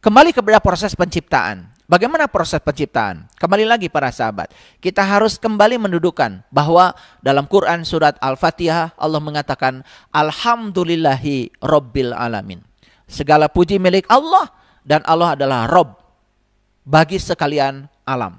kembali kepada proses penciptaan. Bagaimana proses penciptaan? Kembali lagi para sahabat, kita harus kembali mendudukkan bahwa dalam Quran surat Al-Fatihah Allah mengatakan Alhamdulillahi Rabbil Alamin. Segala puji milik Allah dan Allah adalah Rabb bagi sekalian alam.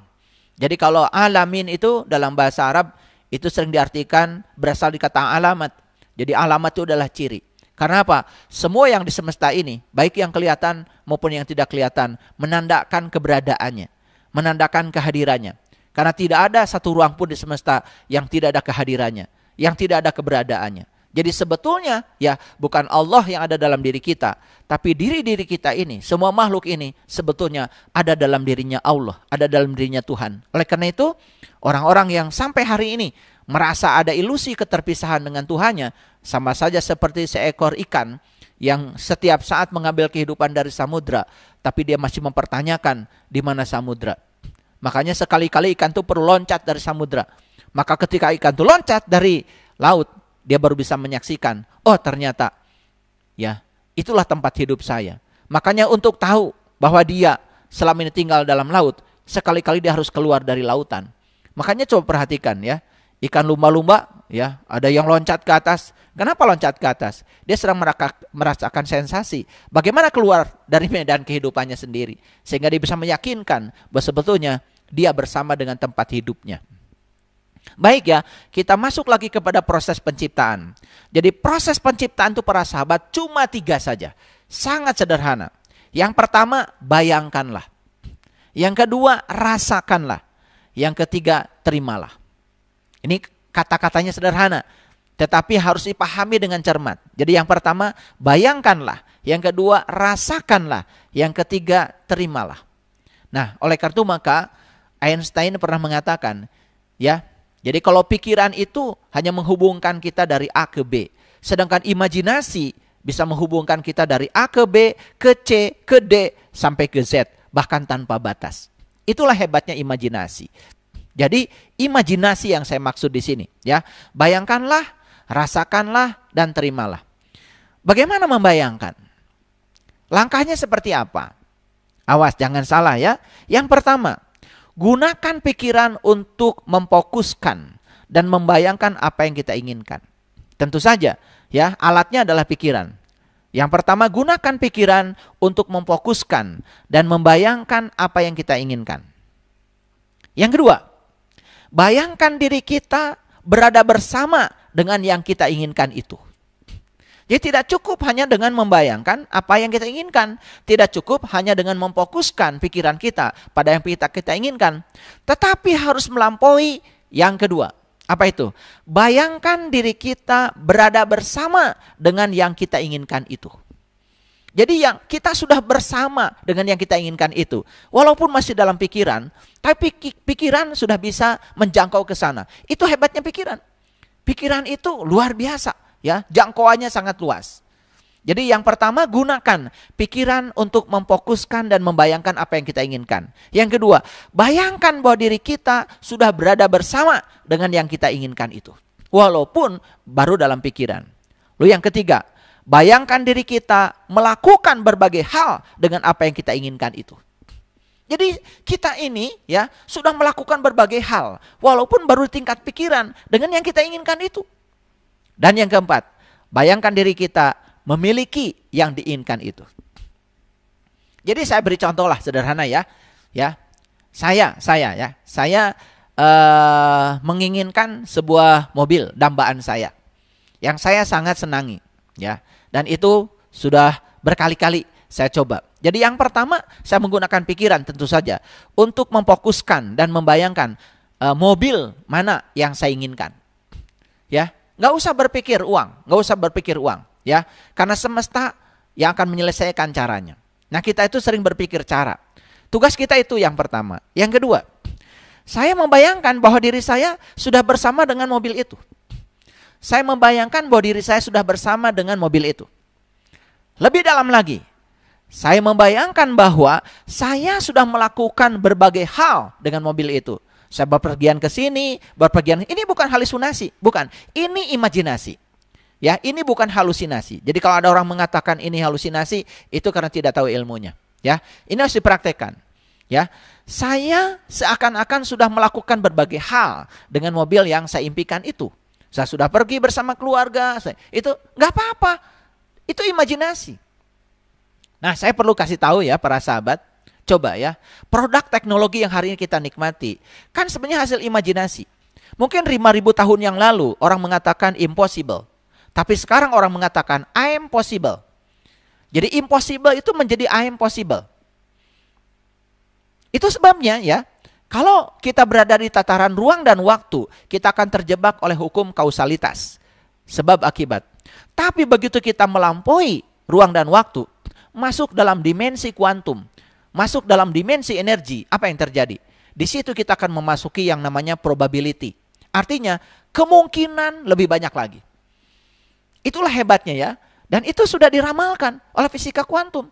Jadi kalau alamin itu dalam bahasa Arab itu sering diartikan berasal dari kata alamat. Jadi alamat itu adalah ciri. Karena apa? Semua yang di semesta ini, baik yang kelihatan maupun yang tidak kelihatan, menandakan keberadaannya, menandakan kehadirannya. Karena tidak ada satu ruang pun di semesta yang tidak ada kehadirannya, yang tidak ada keberadaannya. Jadi sebetulnya ya bukan Allah yang ada dalam diri kita, tapi diri-diri kita ini, semua makhluk ini sebetulnya ada dalam dirinya Allah, ada dalam dirinya Tuhan. Oleh karena itu, orang-orang yang sampai hari ini merasa ada ilusi keterpisahan dengan Tuhannya, sama saja seperti seekor ikan yang setiap saat mengambil kehidupan dari samudra, tapi dia masih mempertanyakan di mana samudra. Makanya sekali-kali ikan itu perlu loncat dari samudra. Maka ketika ikan itu loncat dari laut, dia baru bisa menyaksikan, oh ternyata ya itulah tempat hidup saya. Makanya untuk tahu bahwa dia selama ini tinggal dalam laut, sekali-kali dia harus keluar dari lautan. Makanya coba perhatikan ya, ikan lumba-lumba ya, ada yang loncat ke atas. Kenapa loncat ke atas? Dia sedang merasakan sensasi. Bagaimana keluar dari medan kehidupannya sendiri. Sehingga dia bisa meyakinkan bahwa sebetulnya dia bersama dengan tempat hidupnya. Baik ya, kita masuk lagi kepada proses penciptaan. Jadi proses penciptaan itu para sahabat cuma 3 saja. Sangat sederhana. Yang pertama, bayangkanlah. Yang kedua, rasakanlah. Yang ketiga, terimalah. Ini kata-katanya sederhana, tetapi harus dipahami dengan cermat. Jadi yang pertama, bayangkanlah. Yang kedua, rasakanlah. Yang ketiga, terimalah. Nah, oleh karena itu maka Einstein pernah mengatakan, ya, jadi kalau pikiran itu hanya menghubungkan kita dari A ke B, sedangkan imajinasi bisa menghubungkan kita dari A ke B, ke C, ke D, sampai ke Z, bahkan tanpa batas. Itulah hebatnya imajinasi. Jadi imajinasi yang saya maksud di sini, ya. Bayangkanlah, rasakanlah, dan terimalah. Bagaimana membayangkan? Langkahnya seperti apa? Awas, jangan salah ya. Yang pertama, gunakan pikiran untuk memfokuskan dan membayangkan apa yang kita inginkan. Tentu saja, ya, alatnya adalah pikiran. Yang pertama, gunakan pikiran untuk memfokuskan dan membayangkan apa yang kita inginkan. Yang kedua, bayangkan diri kita berada bersama dengan yang kita inginkan itu. Jadi tidak cukup hanya dengan membayangkan apa yang kita inginkan. Tidak cukup hanya dengan memfokuskan pikiran kita pada yang kita inginkan. Tetapi harus melampaui yang kedua. Apa itu? Bayangkan diri kita berada bersama dengan yang kita inginkan itu. Jadi yang kita sudah bersama dengan yang kita inginkan itu. Walaupun masih dalam pikiran, tapi pikiran sudah bisa menjangkau ke sana. Itu hebatnya pikiran. Pikiran itu luar biasa, ya, jangkauannya sangat luas. Jadi yang pertama, gunakan pikiran untuk memfokuskan dan membayangkan apa yang kita inginkan. Yang kedua, bayangkan bahwa diri kita sudah berada bersama dengan yang kita inginkan itu. Walaupun baru dalam pikiran. Lalu yang ketiga, bayangkan diri kita melakukan berbagai hal dengan apa yang kita inginkan itu. Jadi kita ini ya sudah melakukan berbagai hal walaupun baru di tingkat pikiran dengan yang kita inginkan itu. Dan yang keempat, bayangkan diri kita memiliki yang diinginkan itu. Jadi saya beri contoh lah sederhana ya. Ya. Saya menginginkan sebuah mobil dambaan saya yang saya sangat senangi, ya. Dan itu sudah berkali-kali saya coba. Jadi yang pertama saya menggunakan pikiran tentu saja untuk memfokuskan dan membayangkan mobil mana yang saya inginkan. Ya, nggak usah berpikir uang, ya, karena semesta yang akan menyelesaikan caranya. Nah kita itu sering berpikir cara. Tugas kita itu yang pertama. Yang kedua, saya membayangkan bahwa diri saya sudah bersama dengan mobil itu. Saya membayangkan bahwa diri saya sudah bersama dengan mobil itu. Lebih dalam lagi, saya membayangkan bahwa saya sudah melakukan berbagai hal dengan mobil itu. Saya berpergian ke sini, berpergian. Ini bukan halusinasi, bukan. Ini imajinasi. Ya, ini bukan halusinasi. Jadi kalau ada orang mengatakan ini halusinasi, itu karena tidak tahu ilmunya. Ya, ini harus dipraktekkan. Ya, saya seakan-akan sudah melakukan berbagai hal dengan mobil yang saya impikan itu. Saya sudah pergi bersama keluarga. Itu nggak apa-apa. Itu imajinasi. Nah, saya perlu kasih tahu ya para sahabat. Coba ya, produk teknologi yang hari ini kita nikmati kan sebenarnya hasil imajinasi. Mungkin 5.000 tahun yang lalu orang mengatakan impossible. Tapi sekarang orang mengatakan I am possible. Jadi impossible itu menjadi I am possible. Itu sebabnya ya, kalau kita berada di tataran ruang dan waktu, kita akan terjebak oleh hukum kausalitas. Sebab akibat. Tapi begitu kita melampaui ruang dan waktu, masuk dalam dimensi kuantum, masuk dalam dimensi energi, apa yang terjadi? Di situ kita akan memasuki yang namanya probability. Artinya kemungkinan lebih banyak lagi. Itulah hebatnya ya. Dan itu sudah diramalkan oleh fisika kuantum.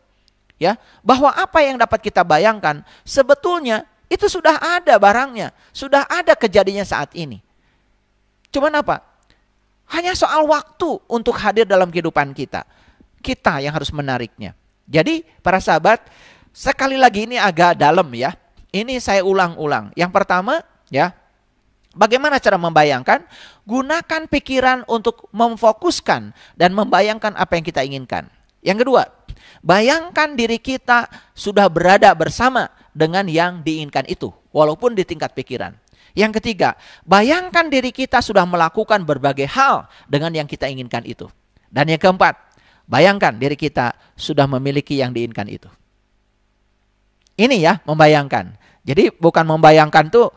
Ya, bahwa apa yang dapat kita bayangkan sebetulnya itu sudah ada barangnya, sudah ada kejadiannya saat ini. Cuman apa? Hanya soal waktu untuk hadir dalam kehidupan kita. Kita yang harus menariknya. Jadi para sahabat, sekali lagi ini agak dalam ya. Ini saya ulang-ulang. Yang pertama ya, bagaimana cara membayangkan? Gunakan pikiran untuk memfokuskan dan membayangkan apa yang kita inginkan. Yang kedua, bayangkan diri kita sudah berada bersama dengan yang diinginkan itu, walaupun di tingkat pikiran. Yang ketiga, bayangkan diri kita sudah melakukan berbagai hal dengan yang kita inginkan itu. Dan yang keempat, bayangkan diri kita sudah memiliki yang diinginkan itu. Ini ya, membayangkan. Jadi bukan membayangkan tuh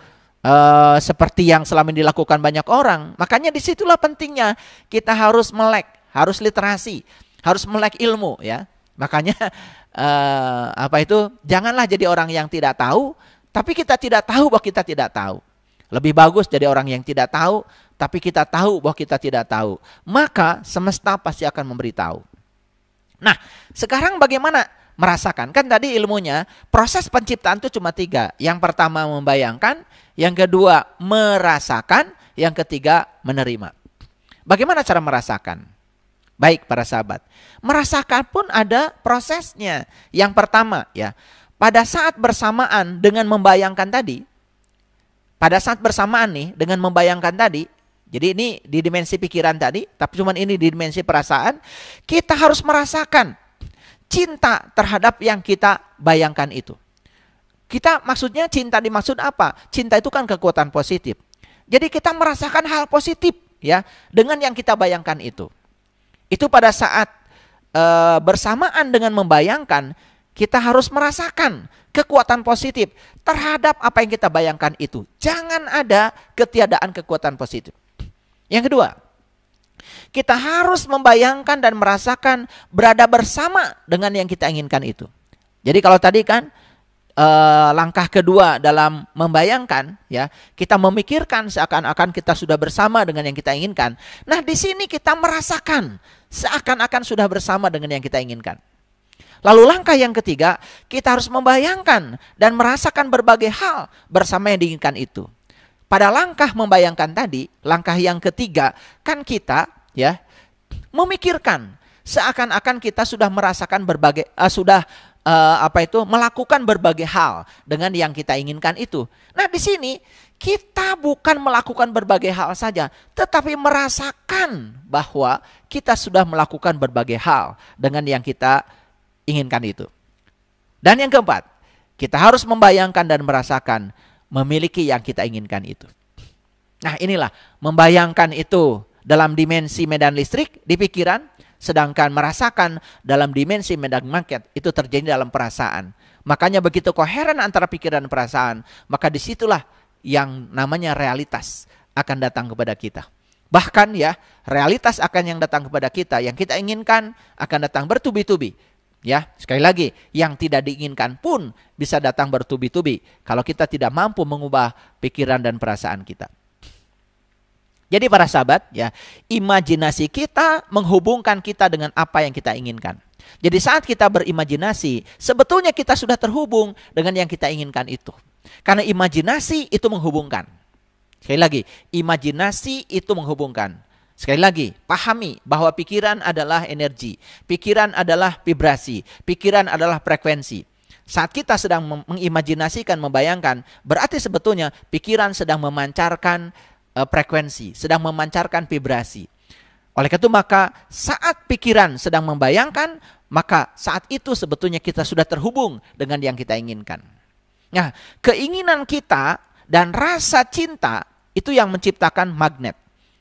seperti yang selama ini dilakukan banyak orang. Makanya disitulah pentingnya kita harus melek, harus literasi, harus melek ilmu ya. Makanya janganlah jadi orang yang tidak tahu, tapi kita tidak tahu bahwa kita tidak tahu. Lebih bagus jadi orang yang tidak tahu, tapi kita tahu bahwa kita tidak tahu. Maka semesta pasti akan memberitahu. Nah, sekarang bagaimana merasakan? Kan tadi ilmunya, proses penciptaan itu cuma 3. Yang pertama membayangkan, yang kedua merasakan, yang ketiga menerima. Bagaimana cara merasakan? Baik para sahabat, merasakan pun ada prosesnya. Yang pertama ya, pada saat bersamaan dengan membayangkan tadi, pada saat bersamaan nih dengan membayangkan tadi, jadi ini di dimensi pikiran tadi, tapi cuman ini di dimensi perasaan, kita harus merasakan cinta terhadap yang kita bayangkan itu. Kita maksudnya cinta dimaksud apa? Cinta itu kan kekuatan positif. Jadi kita merasakan hal positif ya dengan yang kita bayangkan itu. Itu pada saat bersamaan dengan membayangkan, kita harus merasakan kekuatan positif terhadap apa yang kita bayangkan itu. Jangan ada ketiadaan kekuatan positif. Yang kedua, kita harus membayangkan dan merasakan berada bersama dengan yang kita inginkan itu. Jadi kalau tadi kan langkah kedua dalam membayangkan ya, kita memikirkan seakan-akan kita sudah bersama dengan yang kita inginkan. Nah, di sini kita merasakan seakan-akan sudah bersama dengan yang kita inginkan. Lalu langkah yang ketiga, kita harus membayangkan dan merasakan berbagai hal bersama yang diinginkan itu. Pada langkah membayangkan tadi, langkah yang ketiga, kan kita ya memikirkan seakan-akan kita sudah merasakan berbagai melakukan berbagai hal dengan yang kita inginkan itu. Nah, di sini kita bukan melakukan berbagai hal saja, tetapi merasakan bahwa kita sudah melakukan berbagai hal dengan yang kita inginkan itu. Dan yang keempat, kita harus membayangkan dan merasakan memiliki yang kita inginkan itu. Nah, inilah membayangkan itu dalam dimensi medan listrik di pikiran, sedangkan merasakan dalam dimensi medan magnet itu terjadi dalam perasaan. Makanya begitu koheren antara pikiran dan perasaan, maka disitulah yang namanya realitas akan datang kepada kita. Bahkan ya, realitas akan yang datang kepada kita, yang kita inginkan akan datang bertubi-tubi. Ya, sekali lagi, yang tidak diinginkan pun bisa datang bertubi-tubi kalau kita tidak mampu mengubah pikiran dan perasaan kita. Jadi para sahabat ya, imajinasi kita menghubungkan kita dengan apa yang kita inginkan. Jadi saat kita berimajinasi, sebetulnya kita sudah terhubung dengan yang kita inginkan itu. Karena imajinasi itu menghubungkan. Sekali lagi, imajinasi itu menghubungkan. Sekali lagi, pahami bahwa pikiran adalah energi. Pikiran adalah vibrasi. Pikiran adalah frekuensi. Saat kita sedang mengimajinasikan, membayangkan, berarti sebetulnya pikiran sedang memancarkan frekuensi, sedang memancarkan vibrasi. Oleh karena itu maka saat pikiran sedang membayangkan, maka saat itu sebetulnya kita sudah terhubung dengan yang kita inginkan. Nah, keinginan kita dan rasa cinta itu yang menciptakan magnet.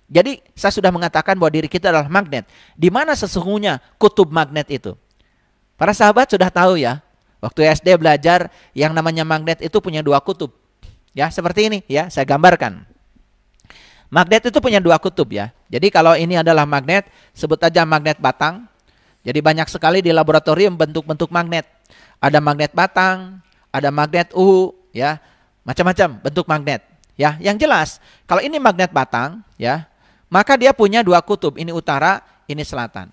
Jadi saya sudah mengatakan bahwa diri kita adalah magnet. Di mana sesungguhnya kutub magnet itu? Para sahabat sudah tahu ya. Waktu SD belajar yang namanya magnet itu punya dua kutub. Ya, seperti ini ya, saya gambarkan. Magnet itu punya dua kutub ya. Jadi kalau ini adalah magnet, sebut aja magnet batang. Jadi banyak sekali di laboratorium bentuk-bentuk magnet. Ada magnet batang, ada magnet uhu, ya, macam-macam bentuk magnet. Ya, yang jelas kalau ini magnet batang, ya, maka dia punya dua kutub. Ini utara, ini selatan.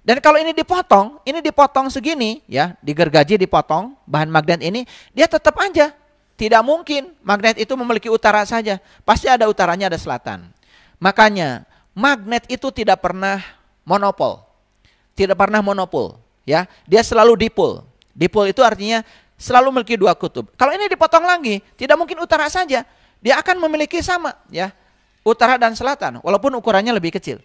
Dan kalau ini dipotong segini, ya, digergaji, dipotong bahan magnet ini, dia tetap aja. Tidak mungkin magnet itu memiliki utara saja. Pasti ada utaranya, ada selatan. Makanya magnet itu tidak pernah monopol. Tidak pernah monopol. Ya, dia selalu dipol. Dipol itu artinya selalu memiliki dua kutub. Kalau ini dipotong lagi, tidak mungkin utara saja. Dia akan memiliki sama, ya, utara dan selatan, walaupun ukurannya lebih kecil.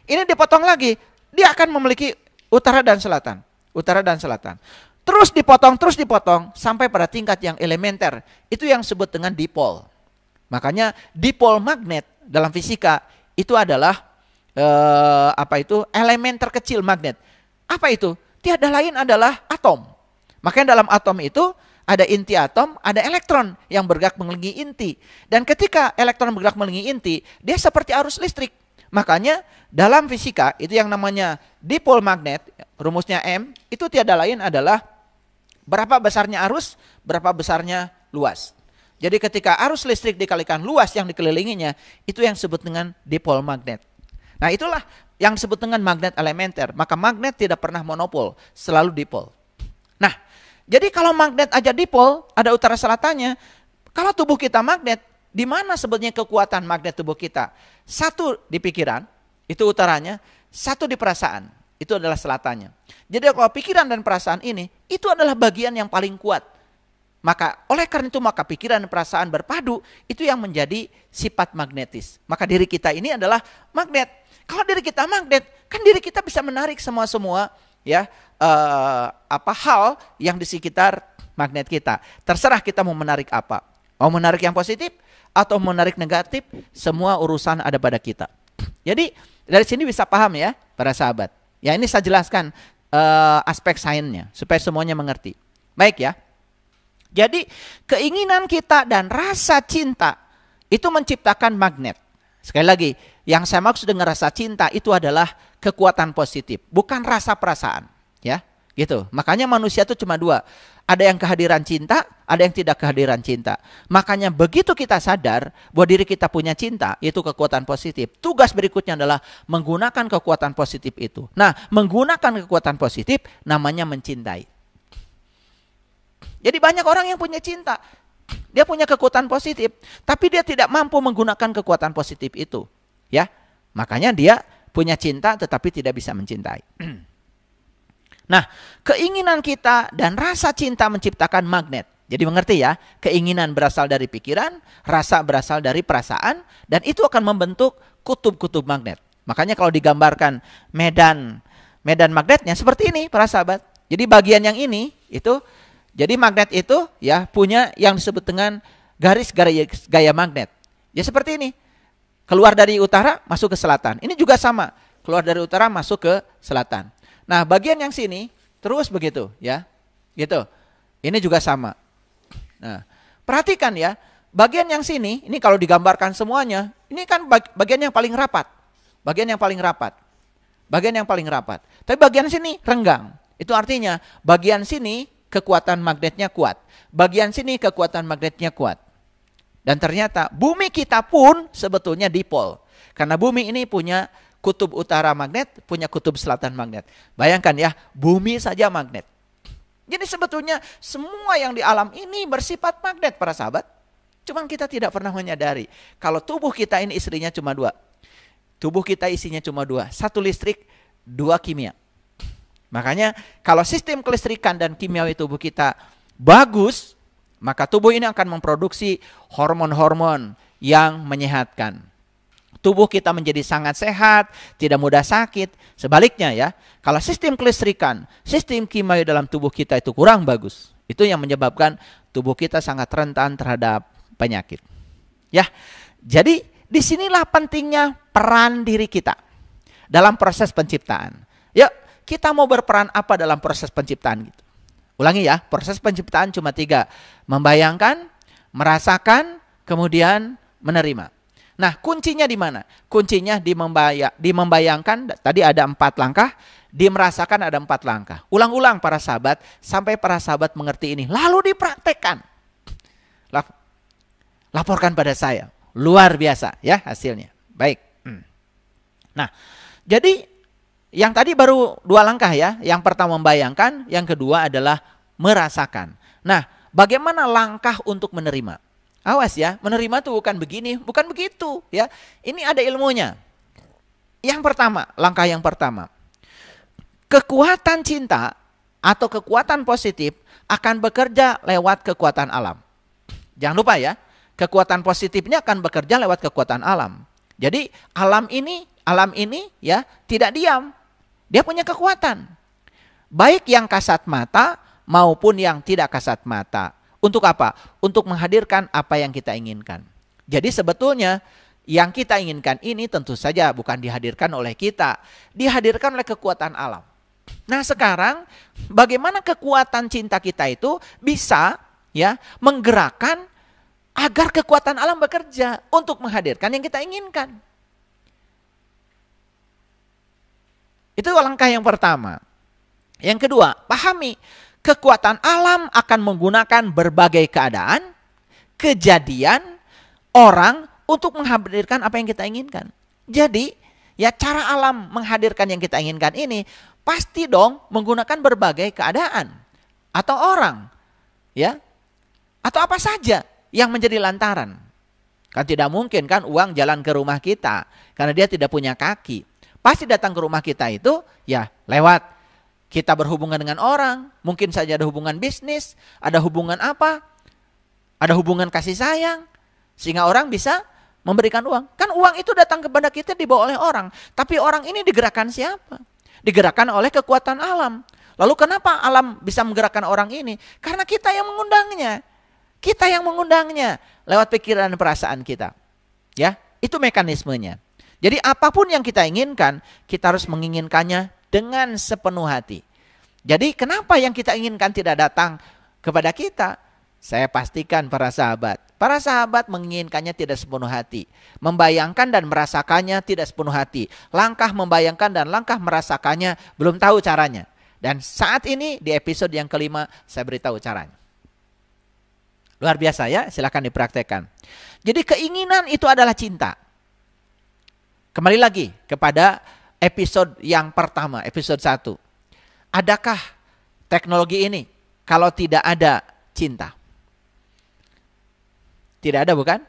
Ini dipotong lagi, dia akan memiliki utara dan selatan. Utara dan selatan. Terus dipotong, sampai pada tingkat yang elementer. Itu yang disebut dengan dipol. Makanya dipol magnet dalam fisika itu adalah elemen terkecil magnet. Apa itu? Tiada lain adalah atom. Makanya dalam atom itu ada inti atom, ada elektron yang bergerak mengelilingi inti. Dan ketika elektron bergerak mengelilingi inti, dia seperti arus listrik. Makanya dalam fisika itu yang namanya dipol magnet, rumusnya M, itu tiada lain adalah berapa besarnya arus, berapa besarnya luas. Jadi ketika arus listrik dikalikan luas yang dikelilinginya, itu yang disebut dengan dipol magnet. Nah, itulah yang disebut dengan magnet elementer. Maka magnet tidak pernah monopol, selalu dipol. Nah, jadi kalau magnet aja dipol, ada utara selatannya. Kalau tubuh kita magnet, di mana sebetulnya kekuatan magnet tubuh kita? Satu di pikiran, itu utaranya. Satu di perasaan, itu adalah selatannya. Jadi kalau pikiran dan perasaan ini, itu adalah bagian yang paling kuat. Maka oleh karena itu maka pikiran dan perasaan berpadu, itu yang menjadi sifat magnetis. Maka diri kita ini adalah magnet. Kalau diri kita magnet, kan diri kita bisa menarik semua ya hal yang di sekitar magnet kita. Terserah kita mau menarik apa. Mau menarik yang positif atau menarik negatif, semua urusan ada pada kita. Jadi dari sini bisa paham ya para sahabat. Ya, ini saya jelaskan aspek sainsnya supaya semuanya mengerti. Baik ya. Jadi keinginan kita dan rasa cinta itu menciptakan magnet. Sekali lagi, yang saya maksud dengan rasa cinta itu adalah kekuatan positif, bukan rasa perasaan, ya. Gitu. Makanya manusia itu cuma dua. Ada yang kehadiran cinta, ada yang tidak kehadiran cinta. Makanya begitu kita sadar bahwa diri kita punya cinta, itu kekuatan positif. Tugas berikutnya adalah menggunakan kekuatan positif itu. Nah, menggunakan kekuatan positif namanya mencintai. Jadi banyak orang yang punya cinta. Dia punya kekuatan positif, tapi dia tidak mampu menggunakan kekuatan positif itu. Ya, makanya dia punya cinta tetapi tidak bisa mencintai. Nah, keinginan kita dan rasa cinta menciptakan magnet. Jadi mengerti ya, keinginan berasal dari pikiran, rasa berasal dari perasaan, dan itu akan membentuk kutub-kutub magnet. Makanya kalau digambarkan medan magnetnya seperti ini para sahabat. Jadi bagian yang ini itu, jadi magnet itu ya punya yang disebut dengan garis gaya magnet. Ya seperti ini, keluar dari utara masuk ke selatan. Ini juga sama, keluar dari utara masuk ke selatan. Nah, bagian yang sini terus begitu ya. Gitu. Ini juga sama. Nah, perhatikan ya, bagian yang sini ini kalau digambarkan semuanya, ini kan bagian yang paling rapat. Bagian yang paling rapat. Bagian yang paling rapat. Tapi bagian sini renggang. Itu artinya bagian sini kekuatan magnetnya kuat. Bagian sini kekuatan magnetnya kuat. Dan ternyata bumi kita pun sebetulnya dipol. Karena bumi ini punya kutub utara magnet, punya kutub selatan magnet. Bayangkan ya, bumi saja magnet. Jadi sebetulnya semua yang di alam ini bersifat magnet para sahabat. Cuman kita tidak pernah menyadari. Kalau tubuh kita ini istrinya cuma dua. Tubuh kita isinya cuma dua. Satu listrik, dua kimia. Makanya kalau sistem kelistrikan dan kimiawi tubuh kita bagus, maka tubuh ini akan memproduksi hormon-hormon yang menyehatkan. Tubuh kita menjadi sangat sehat, tidak mudah sakit. Sebaliknya ya, kalau sistem kelistrikan, sistem kimiawi dalam tubuh kita itu kurang bagus, itu yang menyebabkan tubuh kita sangat rentan terhadap penyakit. Ya, jadi disinilah pentingnya peran diri kita dalam proses penciptaan. Yuk, kita mau berperan apa dalam proses penciptaan gitu? Ulangi ya, proses penciptaan cuma 3. Membayangkan, merasakan, kemudian menerima. Nah, kuncinya di mana? Kuncinya di membayangkan, tadi ada 4 langkah, di merasakan ada 4 langkah. Ulang-ulang para sahabat, sampai para sahabat mengerti ini. Lalu dipraktekkan. Laporkan pada saya. Luar biasa ya hasilnya. Baik. Nah, jadi yang tadi baru 2 langkah ya. Yang pertama membayangkan, yang kedua adalah merasakan. Nah, bagaimana langkah untuk menerima? Awas ya, menerima tuh bukan begini, bukan begitu ya. Ini ada ilmunya. Yang pertama, langkah yang pertama. Kekuatan cinta atau kekuatan positif akan bekerja lewat kekuatan alam. Jangan lupa ya, kekuatan positifnya akan bekerja lewat kekuatan alam. Jadi alam ini ya tidak diam. Dia punya kekuatan. Baik yang kasat mata maupun yang tidak kasat mata. Untuk apa? Untuk menghadirkan apa yang kita inginkan. Jadi sebetulnya yang kita inginkan ini tentu saja bukan dihadirkan oleh kita. Dihadirkan oleh kekuatan alam. Nah sekarang bagaimana kekuatan cinta kita itu bisa ya menggerakkan agar kekuatan alam bekerja untuk menghadirkan yang kita inginkan. Itu langkah yang pertama. Yang kedua, pahami kekuatan alam akan menggunakan berbagai keadaan, kejadian, orang untuk menghadirkan apa yang kita inginkan. Jadi, ya cara alam menghadirkan yang kita inginkan ini pasti dong menggunakan berbagai keadaan atau orang, ya, atau apa saja yang menjadi lantaran. Kan tidak mungkin kan uang jalan ke rumah kita karena dia tidak punya kaki. Pasti datang ke rumah kita itu ya lewat kita berhubungan dengan orang, mungkin saja ada hubungan bisnis, ada hubungan apa, ada hubungan kasih sayang, sehingga orang bisa memberikan uang. Kan uang itu datang kepada kita dibawa oleh orang, tapi orang ini digerakkan siapa? Digerakkan oleh kekuatan alam. Lalu kenapa alam bisa menggerakkan orang ini? Karena kita yang mengundangnya. Kita yang mengundangnya lewat pikiran dan perasaan kita. Ya, itu mekanismenya. Jadi apapun yang kita inginkan, kita harus menginginkannya dengan sepenuh hati. Jadi kenapa yang kita inginkan tidak datang kepada kita? Saya pastikan para sahabat menginginkannya tidak sepenuh hati. Membayangkan dan merasakannya tidak sepenuh hati. Langkah membayangkan dan langkah merasakannya belum tahu caranya. Dan saat ini di episode yang kelima saya beritahu caranya. Luar biasa ya, silakan dipraktekkan. Jadi keinginan itu adalah cinta. Kembali lagi kepada episode yang pertama, episode 1. Adakah teknologi ini kalau tidak ada cinta? Tidak ada bukan?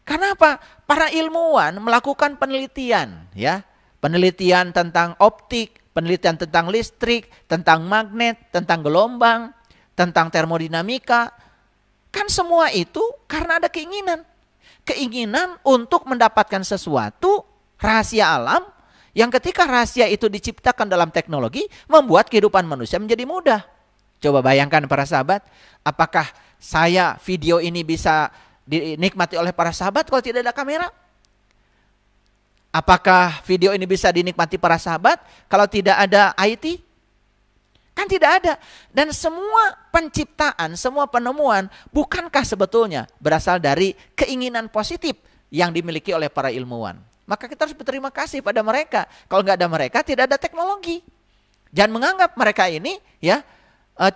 Karena apa? Para ilmuwan melakukan penelitian, ya. Penelitian tentang optik, penelitian tentang listrik, tentang magnet, tentang gelombang, tentang termodinamika. Kan semua itu karena ada keinginan. Keinginan untuk mendapatkan sesuatu, rahasia alam, yang ketika rahasia itu diciptakan dalam teknologi, membuat kehidupan manusia menjadi mudah. Coba bayangkan para sahabat, apakah video ini bisa dinikmati oleh para sahabat kalau tidak ada kamera? Apakah video ini bisa dinikmati para sahabat kalau tidak ada IT? Kan tidak ada. Dan semua penciptaan, semua penemuan bukankah sebetulnya berasal dari keinginan positif yang dimiliki oleh para ilmuwan. Maka kita harus berterima kasih pada mereka. Kalau nggak ada mereka tidak ada teknologi. Jangan menganggap mereka ini ya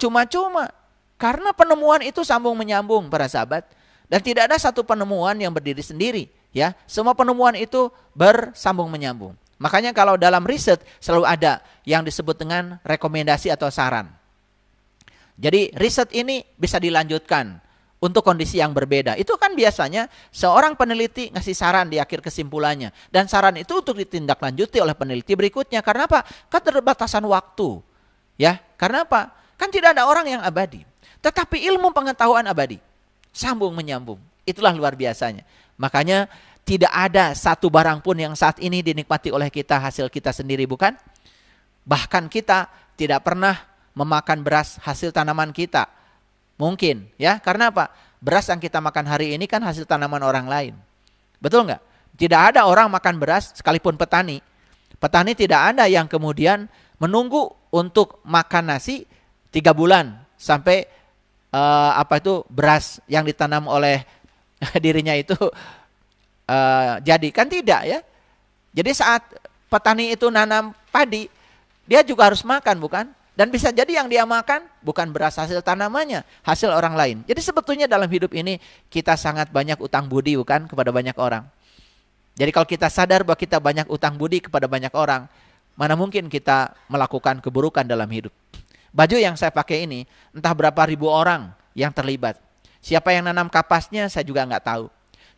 cuma-cuma. Karena penemuan itu sambung menyambung para sahabat. Dan tidak ada satu penemuan yang berdiri sendiri, ya. Semua penemuan itu bersambung menyambung. Makanya kalau dalam riset selalu ada yang disebut dengan rekomendasi atau saran. Jadi riset ini bisa dilanjutkan untuk kondisi yang berbeda. Itu kan biasanya seorang peneliti ngasih saran di akhir kesimpulannya. Dan saran itu untuk ditindaklanjuti oleh peneliti berikutnya. Karena apa? Keterbatasan waktu. Ya, karena apa? Kan tidak ada orang yang abadi. Tetapi ilmu pengetahuan abadi. Sambung menyambung. Itulah luar biasanya. Makanya tidak ada satu barang pun yang saat ini dinikmati oleh kita hasil kita sendiri, bukan? Bahkan kita tidak pernah memakan beras hasil tanaman kita. Mungkin, ya. Karena apa? Beras yang kita makan hari ini kan hasil tanaman orang lain. Betul nggak? Tidak ada orang makan beras sekalipun petani. Petani tidak ada yang kemudian menunggu untuk makan nasi 3 bulan sampai beras yang ditanam oleh dirinya itu jadi, kan tidak, ya. Jadi saat petani itu nanam padi, dia juga harus makan, bukan? Dan bisa jadi yang dia makan bukan beras hasil tanamannya, hasil orang lain. Jadi sebetulnya dalam hidup ini kita sangat banyak utang budi, bukan, kepada banyak orang. Jadi kalau kita sadar bahwa kita banyak utang budi kepada banyak orang, mana mungkin kita melakukan keburukan dalam hidup. Baju yang saya pakai ini, entah berapa ribu orang yang terlibat. Siapa yang nanam kapasnya, saya juga nggak tahu.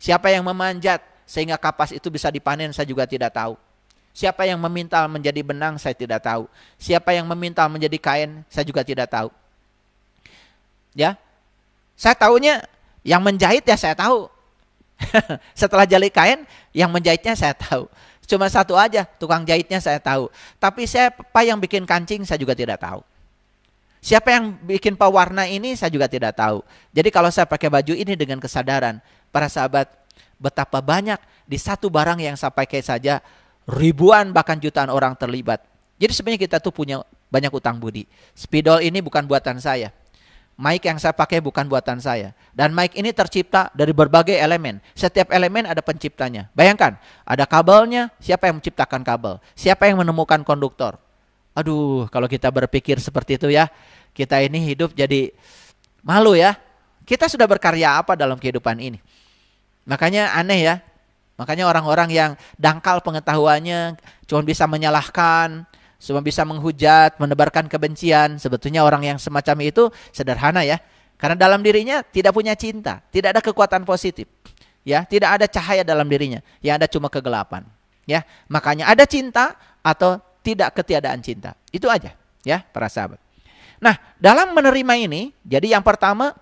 Siapa yang memanjat sehingga kapas itu bisa dipanen, saya juga tidak tahu. Siapa yang memintal menjadi benang, saya tidak tahu. Siapa yang memintal menjadi kain, saya juga tidak tahu. Ya, saya tahunya yang menjahit ya saya tahu. Setelah jahit kain, yang menjahitnya saya tahu. Cuma satu aja, tukang jahitnya saya tahu. Tapi siapa yang bikin kancing, saya juga tidak tahu. Siapa yang bikin pewarna ini, saya juga tidak tahu. Jadi kalau saya pakai baju ini dengan kesadaran, para sahabat, betapa banyak di satu barang yang saya pakai saja, ribuan bahkan jutaan orang terlibat. Jadi sebenarnya kita tuh punya banyak utang budi. Spidol ini bukan buatan saya. Mic yang saya pakai bukan buatan saya. Dan mic ini tercipta dari berbagai elemen. Setiap elemen ada penciptanya. Bayangkan, ada kabelnya, siapa yang menciptakan kabel? Siapa yang menemukan konduktor? Aduh, kalau kita berpikir seperti itu ya, kita ini hidup jadi malu ya. Kita sudah berkarya apa dalam kehidupan ini? Makanya aneh ya. Makanya orang-orang yang dangkal pengetahuannya, cuma bisa menyalahkan, cuma bisa menghujat, menebarkan kebencian. Sebetulnya orang yang semacam itu sederhana ya. Karena dalam dirinya tidak punya cinta, tidak ada kekuatan positif. Ya, tidak ada cahaya dalam dirinya, yang ada cuma kegelapan. Ya, makanya ada cinta atau tidak ketiadaan cinta. Itu aja ya para sahabat. Nah, dalam menerima ini, jadi yang pertama,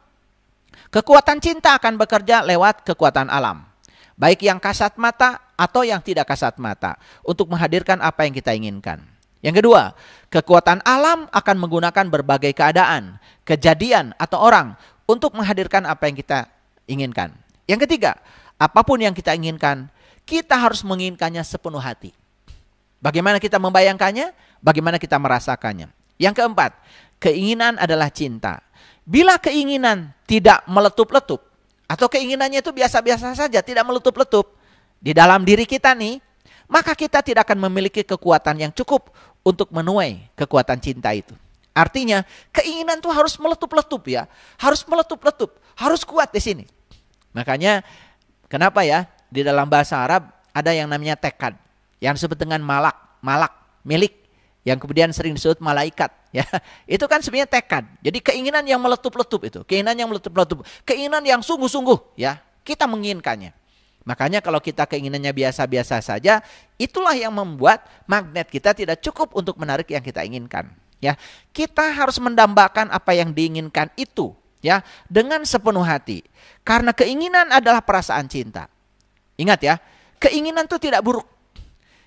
kekuatan cinta akan bekerja lewat kekuatan alam. Baik yang kasat mata atau yang tidak kasat mata. Untuk menghadirkan apa yang kita inginkan. Yang kedua, kekuatan alam akan menggunakan berbagai keadaan, kejadian atau orang untuk menghadirkan apa yang kita inginkan. Yang ketiga, apapun yang kita inginkan, kita harus menginginkannya sepenuh hati. Bagaimana kita membayangkannya? Bagaimana kita merasakannya? Yang keempat, keinginan adalah cinta. Bila keinginan tidak meletup-letup, atau keinginannya itu biasa-biasa saja, tidak meletup-letup di dalam diri kita nih, maka kita tidak akan memiliki kekuatan yang cukup untuk menuai kekuatan cinta itu. Artinya, keinginan itu harus meletup-letup ya. Harus meletup-letup, harus kuat di sini. Makanya, kenapa ya? Di dalam bahasa Arab ada yang namanya tekad. Yang disebut dengan malak, milik, yang kemudian sering disebut malaikat, ya. Itu kan sebenarnya tekad. Jadi keinginan yang meletup-letup itu, keinginan yang meletup-letup, keinginan yang sungguh-sungguh, ya. Kita menginginkannya. Makanya kalau kita keinginannya biasa-biasa saja, itulah yang membuat magnet kita tidak cukup untuk menarik yang kita inginkan, ya. Kita harus mendambakan apa yang diinginkan itu, ya, dengan sepenuh hati. Karena keinginan adalah perasaan cinta. Ingat ya, keinginan itu tidak buruk.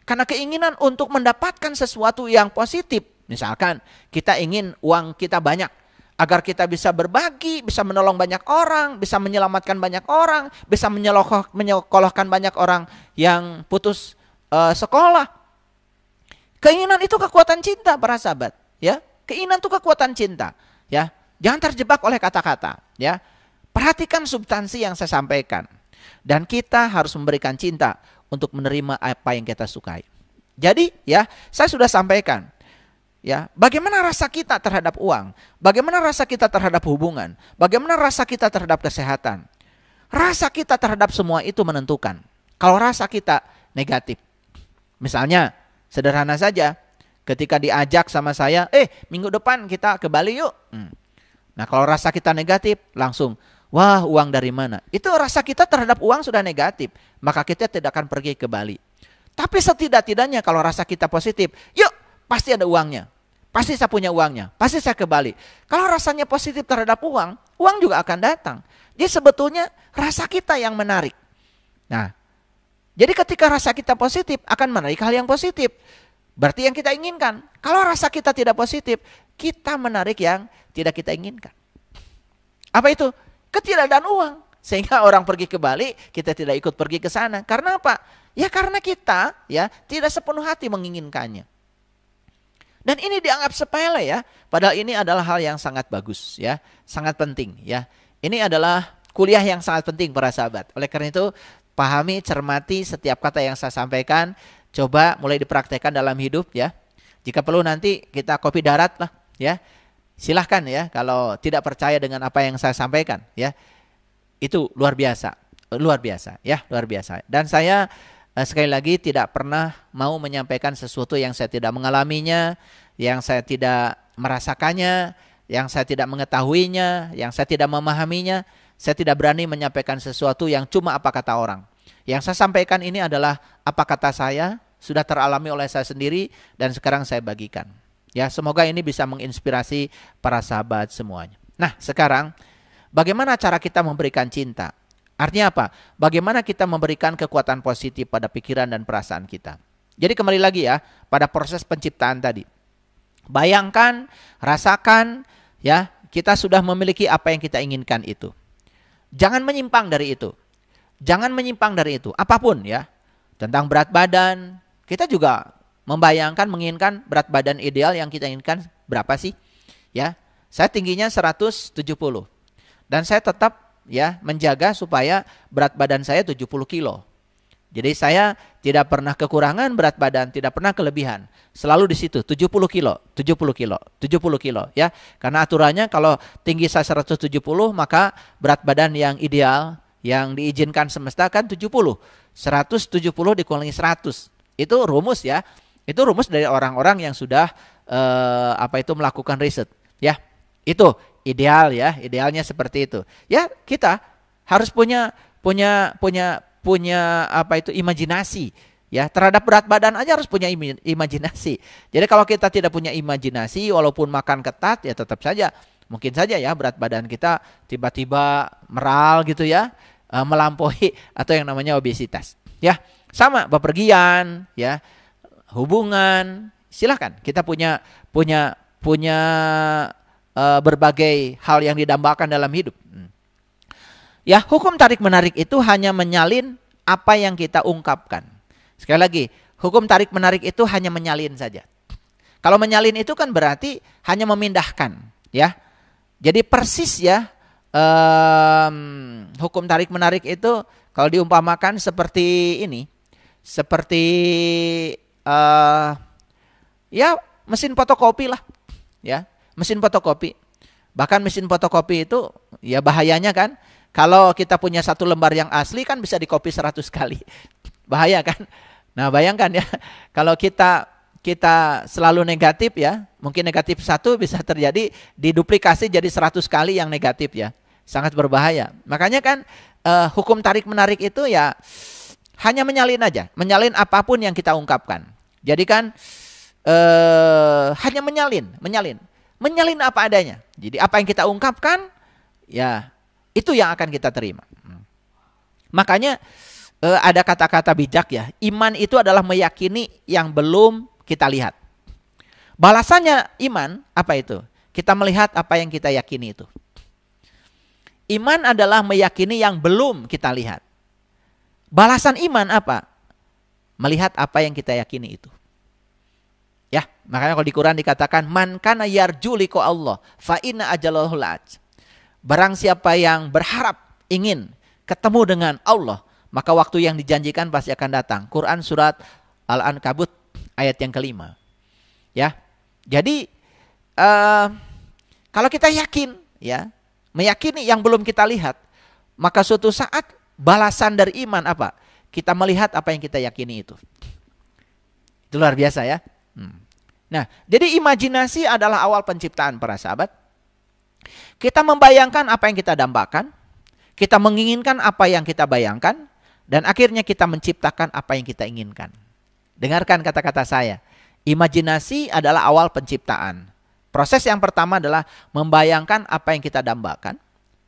Karena keinginan untuk mendapatkan sesuatu yang positif. Misalkan kita ingin uang kita banyak. Agar kita bisa berbagi, bisa menolong banyak orang, bisa menyelamatkan banyak orang, bisa menyekolahkan banyak orang yang putus sekolah. Keinginan itu kekuatan cinta para sahabat. Ya, keinginan itu kekuatan cinta. Ya, jangan terjebak oleh kata-kata. Ya, perhatikan substansi yang saya sampaikan. Dan kita harus memberikan cinta untuk menerima apa yang kita sukai. Jadi ya, saya sudah sampaikan ya, bagaimana rasa kita terhadap uang, bagaimana rasa kita terhadap hubungan, bagaimana rasa kita terhadap kesehatan. rasa kita terhadap semua itu menentukan. Kalau rasa kita negatif, misalnya sederhana saja, ketika diajak sama saya, minggu depan kita ke Bali yuk. Nah kalau rasa kita negatif, langsung, wah uang dari mana? Itu rasa kita terhadap uang sudah negatif, maka kita tidak akan pergi ke Bali. Tapi setidak-tidaknya kalau rasa kita positif, yuk pasti ada uangnya. Pasti saya punya uangnya, pasti saya ke Bali. Kalau rasanya positif terhadap uang, uang juga akan datang. Jadi sebetulnya rasa kita yang menarik. Nah, jadi ketika rasa kita positif akan menarik hal yang positif. Berarti yang kita inginkan. Kalau rasa kita tidak positif, kita menarik yang tidak kita inginkan. Apa itu? Ketiadaan uang. Sehingga orang pergi ke Bali, kita tidak ikut pergi ke sana. Karena apa? Ya karena kita ya tidak sepenuh hati menginginkannya. Dan ini dianggap sepele ya. Padahal ini adalah hal yang sangat bagus ya. Sangat penting ya. Ini adalah kuliah yang sangat penting para sahabat. Oleh karena itu, pahami, cermati setiap kata yang saya sampaikan. Coba mulai dipraktekkan dalam hidup ya. Jika perlu nanti kita kopi darat lah ya. Silahkan ya kalau tidak percaya dengan apa yang saya sampaikan ya. Itu luar biasa. Luar biasa ya, luar biasa. Dan saya sekali lagi tidak pernah mau menyampaikan sesuatu yang saya tidak mengalaminya, yang saya tidak merasakannya, yang saya tidak mengetahuinya, yang saya tidak memahaminya. Saya tidak berani menyampaikan sesuatu yang cuma apa kata orang. Yang saya sampaikan ini adalah apa kata saya, sudah teralami oleh saya sendiri dan sekarang saya bagikan. Ya, semoga ini bisa menginspirasi para sahabat semuanya. Nah, sekarang bagaimana cara kita memberikan cinta? Artinya apa? Bagaimana kita memberikan kekuatan positif pada pikiran dan perasaan kita? Jadi kembali lagi ya, pada proses penciptaan tadi. Bayangkan, rasakan ya, kita sudah memiliki apa yang kita inginkan itu. Jangan menyimpang dari itu. Jangan menyimpang dari itu. Apapun ya. Tentang berat badan. Kita juga membayangkan, menginginkan berat badan ideal yang kita inginkan berapa sih? Ya, saya tingginya 170. Dan saya tetap ya menjaga supaya berat badan saya 70 kilo. Jadi saya tidak pernah kekurangan berat badan, tidak pernah kelebihan. Selalu di situ 70 kilo, 70 kilo, 70 kilo ya. Karena aturannya kalau tinggi saya 170 maka berat badan yang ideal yang diizinkan semesta kan 70. 170 dikurangi 100. Itu rumus ya. Itu rumus dari orang-orang yang sudah melakukan riset ya. Itu ideal ya, idealnya seperti itu. Ya, kita harus punya imajinasi ya, terhadap berat badan aja harus punya imajinasi. Jadi kalau kita tidak punya imajinasi walaupun makan ketat ya tetap saja mungkin saja ya berat badan kita tiba-tiba meral gitu ya, melampaui atau yang namanya obesitas. Ya, sama bepergian ya, hubungan, silahkan kita punya berbagai hal yang didambakan dalam hidup. Ya, hukum tarik-menarik itu hanya menyalin apa yang kita ungkapkan. Sekali lagi, hukum tarik-menarik itu hanya menyalin saja. Kalau menyalin itu kan berarti hanya memindahkan. Ya, jadi persis ya, hukum tarik-menarik itu kalau diumpamakan seperti ini. Seperti ya mesin fotokopi lah. Ya, mesin fotokopi. Bahkan mesin fotokopi itu ya bahayanya kan. Kalau kita punya satu lembar yang asli kan bisa dikopi 100 kali. Bahaya kan? Nah bayangkan ya. Kalau kita selalu negatif ya. Mungkin negatif 1 bisa terjadi diduplikasi jadi 100 kali yang negatif ya. Sangat berbahaya. Makanya kan hukum tarik menarik itu ya hanya menyalin aja. Menyalin apapun yang kita ungkapkan. Jadi kan hanya menyalin. Menyalin apa adanya. Jadi apa yang kita ungkapkan ya itu yang akan kita terima. Makanya ada kata-kata bijak ya. Iman itu adalah meyakini yang belum kita lihat. Balasannya iman apa itu? Kita melihat apa yang kita yakini itu. Iman adalah meyakini yang belum kita lihat. Balasan iman apa? Melihat apa yang kita yakini itu. Ya, makanya kalau di Quran dikatakan man kana yarju liqa Allah fa inna ajalahu la'at. Barang siapa yang berharap ingin ketemu dengan Allah, maka waktu yang dijanjikan pasti akan datang. Quran surat Al-Ankabut ayat yang kelima. Ya. Jadi kalau kita yakin ya, meyakini yang belum kita lihat, maka suatu saat balasan dari iman apa? Kita melihat apa yang kita yakini itu. Itu luar biasa ya. Nah, jadi imajinasi adalah awal penciptaan para sahabat. Kita membayangkan apa yang kita dambakan, kita menginginkan apa yang kita bayangkan, dan akhirnya kita menciptakan apa yang kita inginkan. Dengarkan kata-kata saya. Imajinasi adalah awal penciptaan. Proses yang pertama adalah membayangkan apa yang kita dambakan.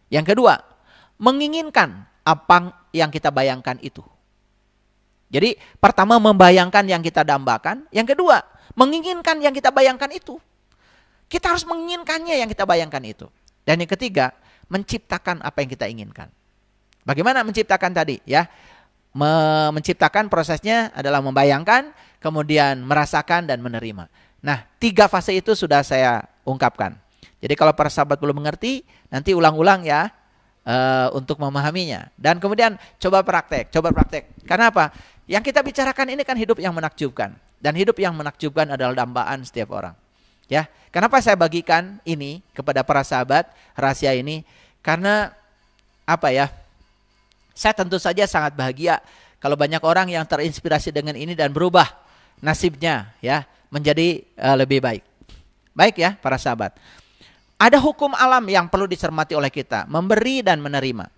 Yang kedua, menginginkan apa yang kita bayangkan itu. Jadi pertama membayangkan yang kita dambakan. Yang kedua, menginginkan yang kita bayangkan itu. Kita harus menginginkannya yang kita bayangkan itu. Dan yang ketiga, menciptakan apa yang kita inginkan. Bagaimana menciptakan tadi? Ya, menciptakan prosesnya adalah membayangkan, kemudian merasakan dan menerima. Nah, 3 fase itu sudah saya ungkapkan. Jadi kalau para sahabat belum mengerti, nanti ulang-ulang ya untuk memahaminya. Dan kemudian coba praktek. Karena apa? Yang kita bicarakan ini kan hidup yang menakjubkan. Dan hidup yang menakjubkan adalah dambaan setiap orang. Ya, kenapa saya bagikan ini kepada para sahabat, rahasia ini? Karena apa ya? Saya tentu saja sangat bahagia kalau banyak orang yang terinspirasi dengan ini dan berubah nasibnya ya menjadi lebih baik. Baik ya para sahabat. Ada hukum alam yang perlu dicermati oleh kita, memberi dan menerima.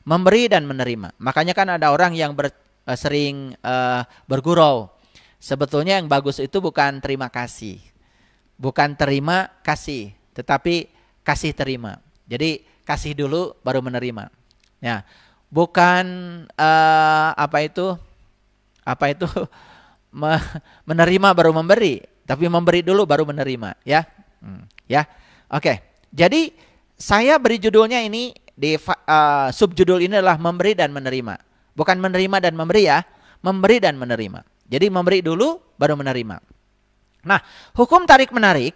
Memberi dan menerima. Makanya kan ada orang yang sering bergurau. Sebetulnya yang bagus itu bukan terima kasih. Bukan terima kasih, tetapi kasih terima. Jadi kasih dulu baru menerima. Ya, bukan menerima baru memberi, tapi memberi dulu baru menerima. Ya, ya, oke. Jadi saya beri judulnya ini di subjudul ini adalah memberi dan menerima. Bukan menerima dan memberi ya, memberi dan menerima. Jadi memberi dulu baru menerima. Nah, hukum tarik menarik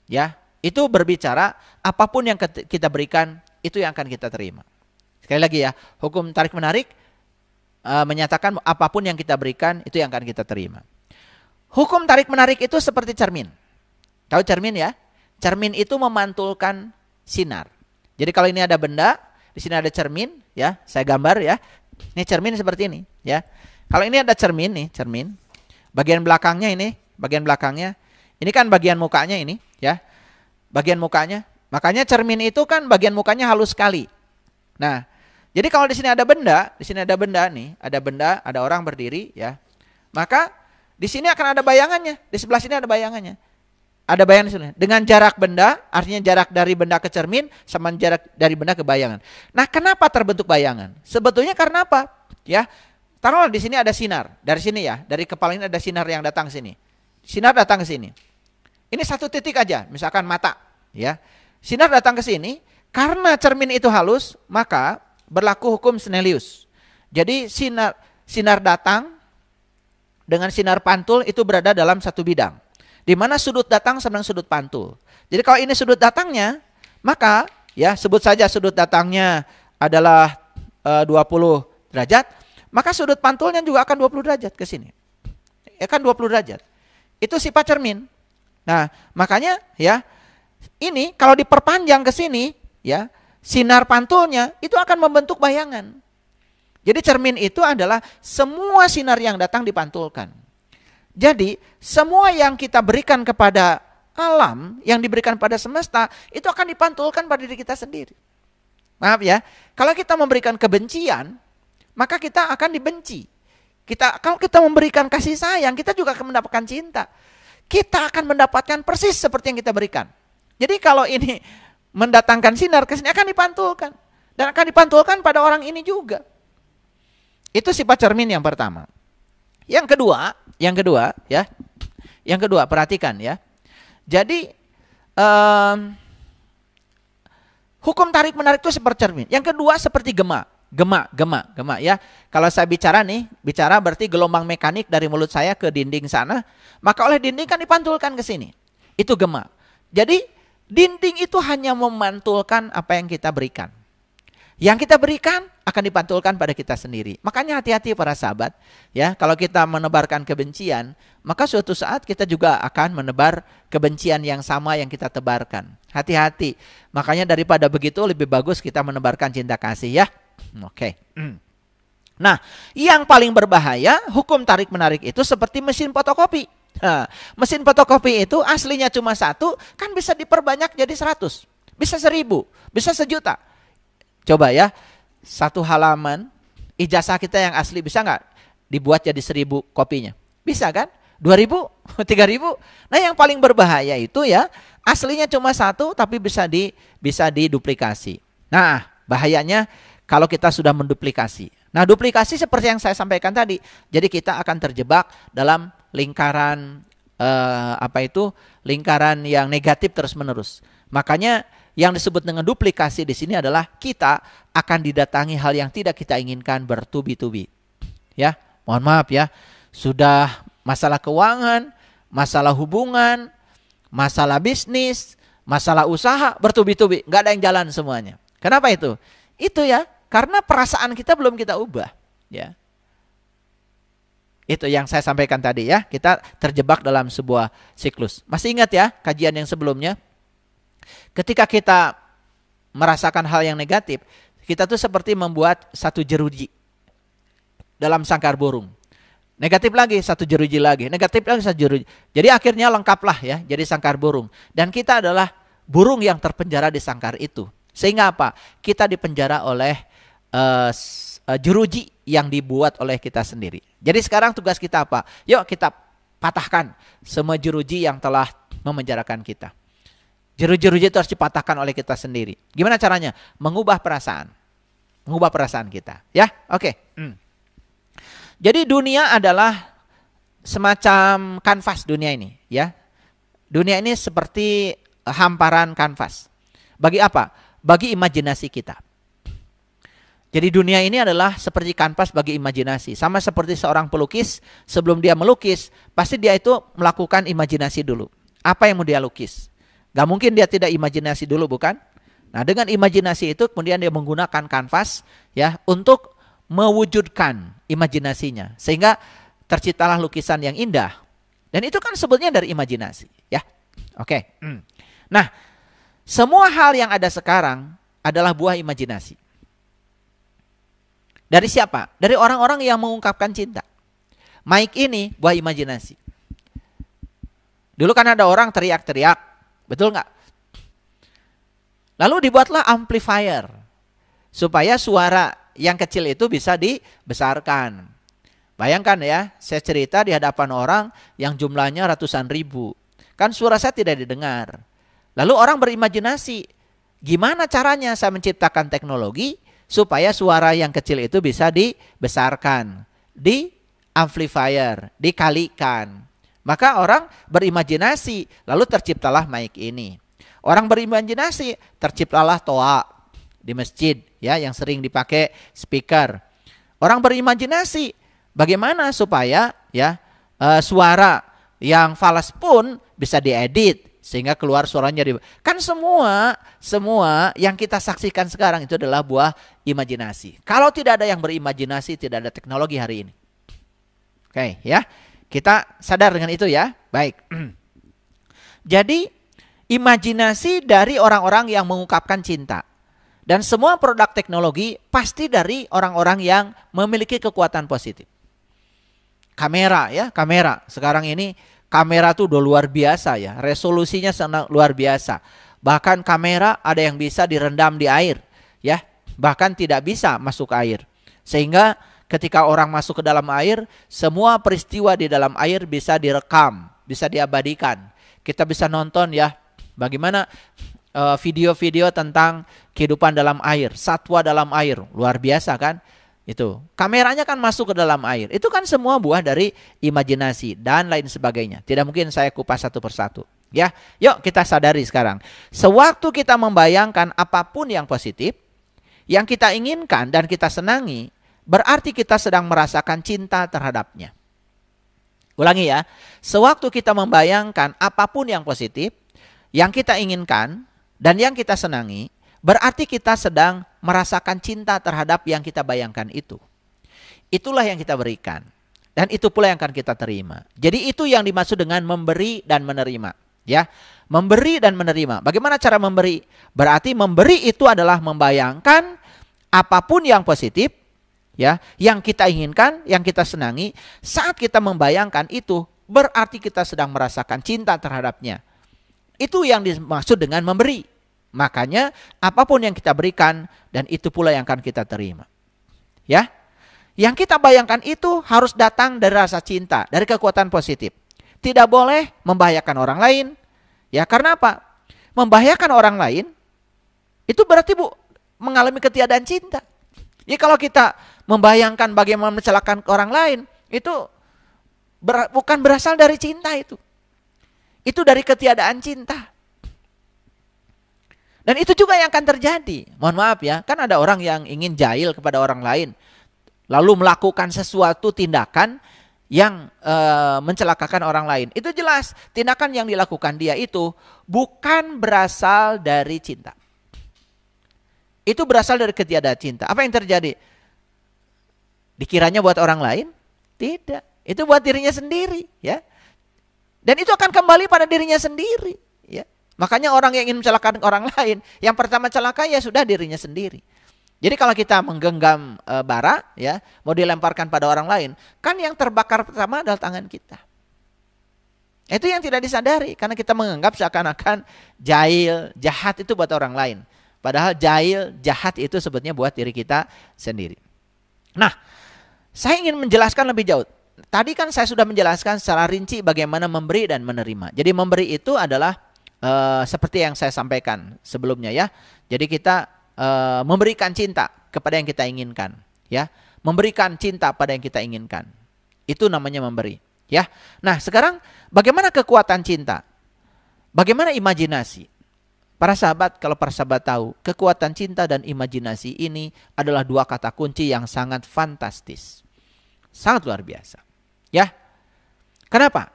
ya, itu berbicara apapun yang kita berikan itu yang akan kita terima. Sekali lagi ya, hukum tarik menarik menyatakan apapun yang kita berikan itu yang akan kita terima. Hukum tarik menarik itu seperti cermin. Tahu cermin ya? Cermin itu memantulkan sinar. Jadi kalau ini ada benda, di sini ada cermin ya, saya gambar ya. Ini cermin seperti ini ya. Kalau ini ada cermin nih, cermin. Bagian belakangnya ini, bagian belakangnya. Ini kan bagian mukanya ini ya. Bagian mukanya. Makanya cermin itu kan bagian mukanya halus sekali. Nah, jadi kalau di sini ada benda, nih, ada benda, ada orang berdiri ya. Maka di sini akan ada bayangannya, di sebelah sini ada bayangannya. Ada bayangan di sini. Dengan jarak benda, artinya jarak dari benda ke cermin sama jarak dari benda ke bayangan. Nah, kenapa terbentuk bayangan? Sebetulnya karena apa? Ya. Taruhlah di sini ada sinar, dari sini ya, dari kepala ini ada sinar yang datang ke sini. Sinar datang ke sini. Ini satu titik aja, misalkan mata, ya. Sinar datang ke sini, karena cermin itu halus, maka berlaku hukum Snellius. Jadi sinar datang dengan sinar pantul itu berada dalam satu bidang. Di mana sudut datang sama sudut pantul. Jadi kalau ini sudut datangnya, maka ya sebut saja sudut datangnya adalah 20 derajat, maka sudut pantulnya juga akan 20 derajat ke sini. Ya kan 20 derajat. Itu sifat cermin. Nah, makanya ya ini kalau diperpanjang ke sini ya, sinar pantulnya itu akan membentuk bayangan. Jadi cermin itu adalah semua sinar yang datang dipantulkan. Jadi semua yang kita berikan kepada alam, yang diberikan pada semesta, itu akan dipantulkan pada diri kita sendiri. Maaf ya, kalau kita memberikan kebencian, maka kita akan dibenci. Kalau kita memberikan kasih sayang, kita juga akan mendapatkan cinta. Kita akan mendapatkan persis seperti yang kita berikan. Jadi kalau ini mendatangkan sinar ke sini akan dipantulkan. Dan akan dipantulkan pada orang ini juga. Itu sifat cermin yang pertama. Yang kedua ya. Yang kedua, perhatikan ya. Jadi hukum tarik menarik itu seperti cermin. Yang kedua seperti gema ya. Kalau saya bicara berarti gelombang mekanik dari mulut saya ke dinding sana, maka oleh dinding kan dipantulkan ke sini. Itu gema. Jadi dinding itu hanya memantulkan apa yang kita berikan. Yang kita berikan akan dipantulkan pada kita sendiri. Makanya hati-hati para sahabat, ya. Kalau kita menebarkan kebencian, maka suatu saat kita juga akan menebar kebencian yang sama yang kita tebarkan. Hati-hati. Makanya daripada begitu lebih bagus kita menebarkan cinta kasih ya. Oke. Nah, yang paling berbahaya hukum tarik-menarik itu seperti mesin fotokopi. Nah, mesin fotokopi itu aslinya cuma 1, kan bisa diperbanyak jadi 100, bisa 1000, bisa 1.000.000. Coba ya, 1 halaman ijazah kita yang asli bisa nggak dibuat jadi 1000 kopinya? Bisa kan? 2000, 3000. Nah, yang paling berbahaya itu ya aslinya cuma 1 tapi bisa diduplikasi. Nah, bahayanya kalau kita sudah menduplikasi. Nah, duplikasi seperti yang saya sampaikan tadi. Jadi kita akan terjebak dalam lingkaran lingkaran yang negatif terus-menerus. Makanya yang disebut dengan duplikasi di sini adalah kita akan didatangi hal yang tidak kita inginkan bertubi-tubi. Ya, mohon maaf ya. Sudah masalah keuangan, masalah hubungan, masalah bisnis, masalah usaha bertubi-tubi, nggak ada yang jalan semuanya. Kenapa itu? Itu ya, karena perasaan kita belum kita ubah, ya. Itu yang saya sampaikan tadi ya, kita terjebak dalam sebuah siklus. Masih ingat ya kajian yang sebelumnya? Ketika kita merasakan hal yang negatif, kita tuh seperti membuat satu jeruji dalam sangkar burung. Negatif lagi, satu jeruji lagi, negatif lagi, satu jeruji. Jadi akhirnya lengkaplah ya, jadi sangkar burung. Dan kita adalah burung yang terpenjara di sangkar itu. Sehingga apa? Kita dipenjara oleh jeruji yang dibuat oleh kita sendiri. Jadi sekarang tugas kita apa? Yuk kita patahkan semua jeruji yang telah memenjarakan kita. Jeruji-jeruji itu harus dipatahkan oleh kita sendiri. Gimana caranya? Mengubah perasaan. Mengubah perasaan kita. Ya, oke. Jadi dunia adalah semacam kanvas dunia ini. Ya, dunia ini seperti hamparan kanvas. Bagi apa? Bagi imajinasi kita. Jadi dunia ini adalah seperti kanvas bagi imajinasi. Sama seperti seorang pelukis, sebelum dia melukis, pasti dia itu melakukan imajinasi dulu. Apa yang mau dia lukis? Gak mungkin dia tidak imajinasi dulu, bukan? Nah, dengan imajinasi itu kemudian dia menggunakan kanvas ya untuk mewujudkan imajinasinya. Sehingga terciptalah lukisan yang indah. Dan itu kan sebetulnya dari imajinasi. Ya, oke. Nah, semua hal yang ada sekarang adalah buah imajinasi. Dari siapa? Dari orang-orang yang mengungkapkan cinta. Mic ini buah imajinasi. Dulu kan ada orang teriak-teriak, betul nggak? Lalu dibuatlah amplifier supaya suara yang kecil itu bisa dibesarkan. Bayangkan ya, saya cerita di hadapan orang yang jumlahnya ratusan ribu. Kan suara saya tidak didengar. Lalu orang berimajinasi, gimana caranya saya menciptakan teknologi supaya suara yang kecil itu bisa dibesarkan, di amplifier, dikalikan. Maka orang berimajinasi, lalu terciptalah mic ini. Orang berimajinasi, terciptalah toa di masjid, ya, yang sering dipakai speaker. Orang berimajinasi, bagaimana supaya ya suara yang falas pun bisa diedit sehingga keluar suaranya kan semua yang kita saksikan sekarang itu adalah buah imajinasi. Kalau tidak ada yang berimajinasi, tidak ada teknologi hari ini. Oke, ya. Kita sadar dengan itu ya. Baik. Jadi imajinasi dari orang-orang yang mengungkapkan cinta. Dan semua produk teknologi pasti dari orang-orang yang memiliki kekuatan positif. Kamera ya, kamera. Sekarang ini kamera tuh udah luar biasa ya, resolusinya sangat luar biasa. Bahkan kamera ada yang bisa direndam di air, ya. Bahkan tidak bisa masuk air. Sehingga ketika orang masuk ke dalam air, semua peristiwa di dalam air bisa direkam, bisa diabadikan. Kita bisa nonton ya, bagaimana video-video tentang kehidupan dalam air, satwa dalam air, luar biasa kan? Itu kameranya kan masuk ke dalam air. Itu kan semua buah dari imajinasi dan lain sebagainya. Tidak mungkin saya kupas satu persatu. Ya, yuk kita sadari sekarang. Sewaktu kita membayangkan apapun yang positif, yang kita inginkan dan kita senangi, berarti kita sedang merasakan cinta terhadapnya. Ulangi ya. Sewaktu kita membayangkan apapun yang positif, yang kita inginkan dan yang kita senangi, berarti kita sedang merasakan cinta terhadap yang kita bayangkan itu. Itulah yang kita berikan. Dan itu pula yang akan kita terima. Jadi itu yang dimaksud dengan memberi dan menerima. Ya, memberi dan menerima. Bagaimana cara memberi? Berarti memberi itu adalah membayangkan apapun yang positif, ya, yang kita inginkan, yang kita senangi, saat kita membayangkan itu, berarti kita sedang merasakan cinta terhadapnya. Itu yang dimaksud dengan memberi. Makanya apapun yang kita berikan, dan itu pula yang akan kita terima. Ya, yang kita bayangkan itu harus datang dari rasa cinta, dari kekuatan positif. Tidak boleh membahayakan orang lain. Ya, karena apa? Membahayakan orang lain, itu berarti mengalami ketiadaan cinta. Ya, kalau kita membayangkan bagaimana mencelakakan orang lain, itu bukan berasal dari cinta itu. Itu dari ketiadaan cinta. Dan itu juga yang akan terjadi. Mohon maaf ya, kan ada orang yang ingin jahil kepada orang lain, lalu melakukan sesuatu tindakan yang mencelakakan orang lain. Itu jelas tindakan yang dilakukan dia itu bukan berasal dari cinta. Itu berasal dari ketiadaan cinta. Apa yang terjadi? Dikiranya buat orang lain? Tidak. Itu buat dirinya sendiri, ya. Dan itu akan kembali pada dirinya sendiri, ya. Makanya orang yang ingin mencelakakan orang lain, yang pertama celaka ya sudah dirinya sendiri. Jadi kalau kita menggenggam bara, ya, mau dilemparkan pada orang lain, kan yang terbakar pertama adalah tangan kita. Itu yang tidak disadari, karena kita menganggap seakan-akan jahil, jahat itu buat orang lain. Padahal jahil, jahat itu sebetulnya buat diri kita sendiri. Nah, saya ingin menjelaskan lebih jauh. Tadi kan saya sudah menjelaskan secara rinci bagaimana memberi dan menerima. Jadi memberi itu adalah seperti yang saya sampaikan sebelumnya, ya. Jadi kita memberikan cinta kepada yang kita inginkan, ya. Memberikan cinta pada yang kita inginkan. Itu namanya memberi, ya. Nah, sekarang bagaimana kekuatan cinta? Bagaimana imajinasi? Para sahabat, kalau para sahabat tahu, kekuatan cinta dan imajinasi ini adalah dua kata kunci yang sangat fantastis. Sangat luar biasa, ya. Kenapa?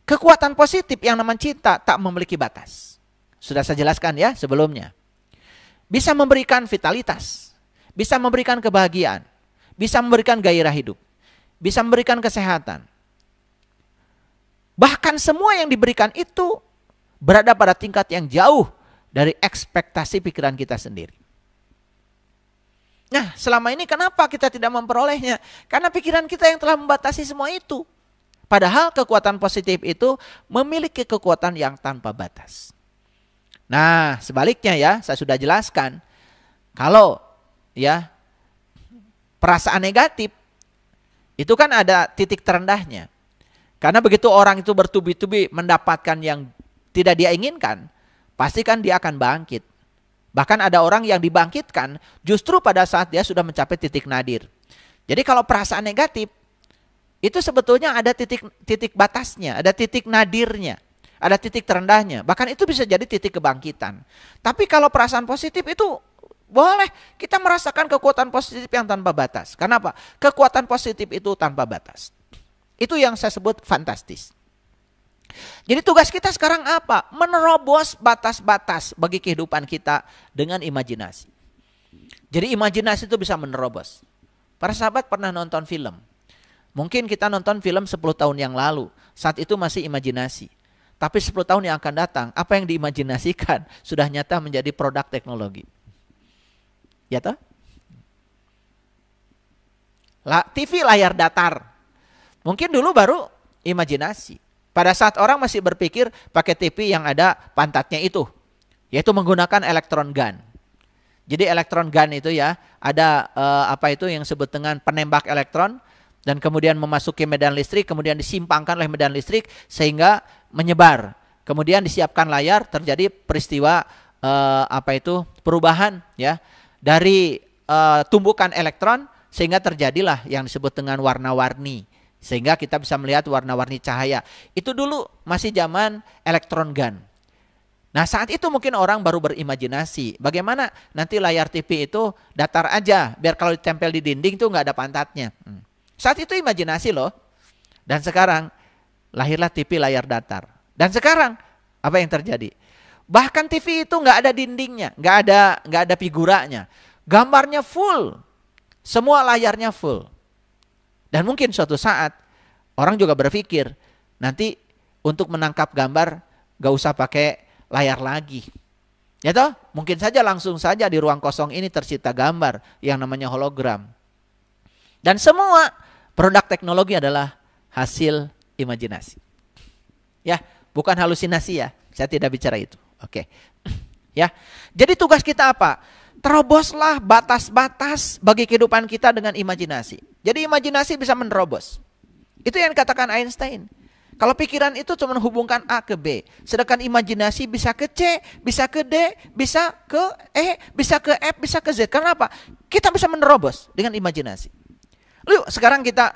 Kekuatan positif yang namanya cinta tak memiliki batas. Sudah saya jelaskan ya sebelumnya. Bisa memberikan vitalitas, bisa memberikan kebahagiaan, bisa memberikan gairah hidup, bisa memberikan kesehatan. Bahkan semua yang diberikan itu berada pada tingkat yang jauh dari ekspektasi pikiran kita sendiri. Nah, selama ini kenapa kita tidak memperolehnya? Karena pikiran kita yang telah membatasi semua itu. Padahal kekuatan positif itu memiliki kekuatan yang tanpa batas. Nah, sebaliknya ya, saya sudah jelaskan. Kalau ya perasaan negatif itu kan ada titik terendahnya. Karena begitu orang itu bertubi-tubi mendapatkan yang tidak dia inginkan, pasti kan dia akan bangkit. Bahkan ada orang yang dibangkitkan justru pada saat dia sudah mencapai titik nadir. Jadi kalau perasaan negatif itu sebetulnya ada titik batasnya, ada titik nadirnya, ada titik terendahnya. Bahkan itu bisa jadi titik kebangkitan. Tapi kalau perasaan positif itu boleh kita merasakan kekuatan positif yang tanpa batas. Kenapa? Kekuatan positif itu tanpa batas. Itu yang saya sebut fantastis. Jadi tugas kita sekarang apa? Menerobos batas-batas bagi kehidupan kita dengan imajinasi. Jadi imajinasi itu bisa menerobos. Para sahabat pernah nonton film. Mungkin kita nonton film 10 tahun yang lalu. Saat itu masih imajinasi. Tapi 10 tahun yang akan datang, apa yang diimajinasikan sudah nyata menjadi produk teknologi. Ya toh? TV layar datar. Mungkin dulu baru imajinasi. Pada saat orang masih berpikir pakai TV yang ada pantatnya itu. Yaitu menggunakan elektron gun. Jadi elektron gun itu ya, ada apa itu yang disebut dengan penembak elektron. Dan kemudian memasuki medan listrik, kemudian disimpangkan oleh medan listrik sehingga menyebar. Kemudian disiapkan layar, terjadi peristiwa perubahan ya dari tumbukan elektron sehingga terjadilah yang disebut dengan warna-warni. Sehingga kita bisa melihat warna-warni cahaya. Itu dulu masih zaman elektron gun. Nah, saat itu mungkin orang baru berimajinasi bagaimana nanti layar TV itu datar aja, biar kalau ditempel di dinding tuh nggak ada pantatnya. Saat itu imajinasi loh. Dan sekarang lahirlah TV layar datar. Dan sekarang apa yang terjadi? Bahkan TV itu nggak ada dindingnya, nggak ada figuranya, gambarnya full, semua layarnya full. Dan mungkin suatu saat orang juga berpikir nanti untuk menangkap gambar nggak usah pakai layar lagi. Ya toh, mungkin saja langsung saja di ruang kosong ini tercipta gambar yang namanya hologram. Dan semua produk teknologi adalah hasil imajinasi. Ya, bukan halusinasi ya. Saya tidak bicara itu. Oke. Ya. Jadi tugas kita apa? Teroboslah batas-batas bagi kehidupan kita dengan imajinasi. Jadi imajinasi bisa menerobos. Itu yang dikatakan Einstein. Kalau pikiran itu cuma menghubungkan A ke B. Sedangkan imajinasi bisa ke C, bisa ke D, bisa ke E, bisa ke F, bisa ke Z. Karena apa? Kita bisa menerobos dengan imajinasi. Yuk sekarang kita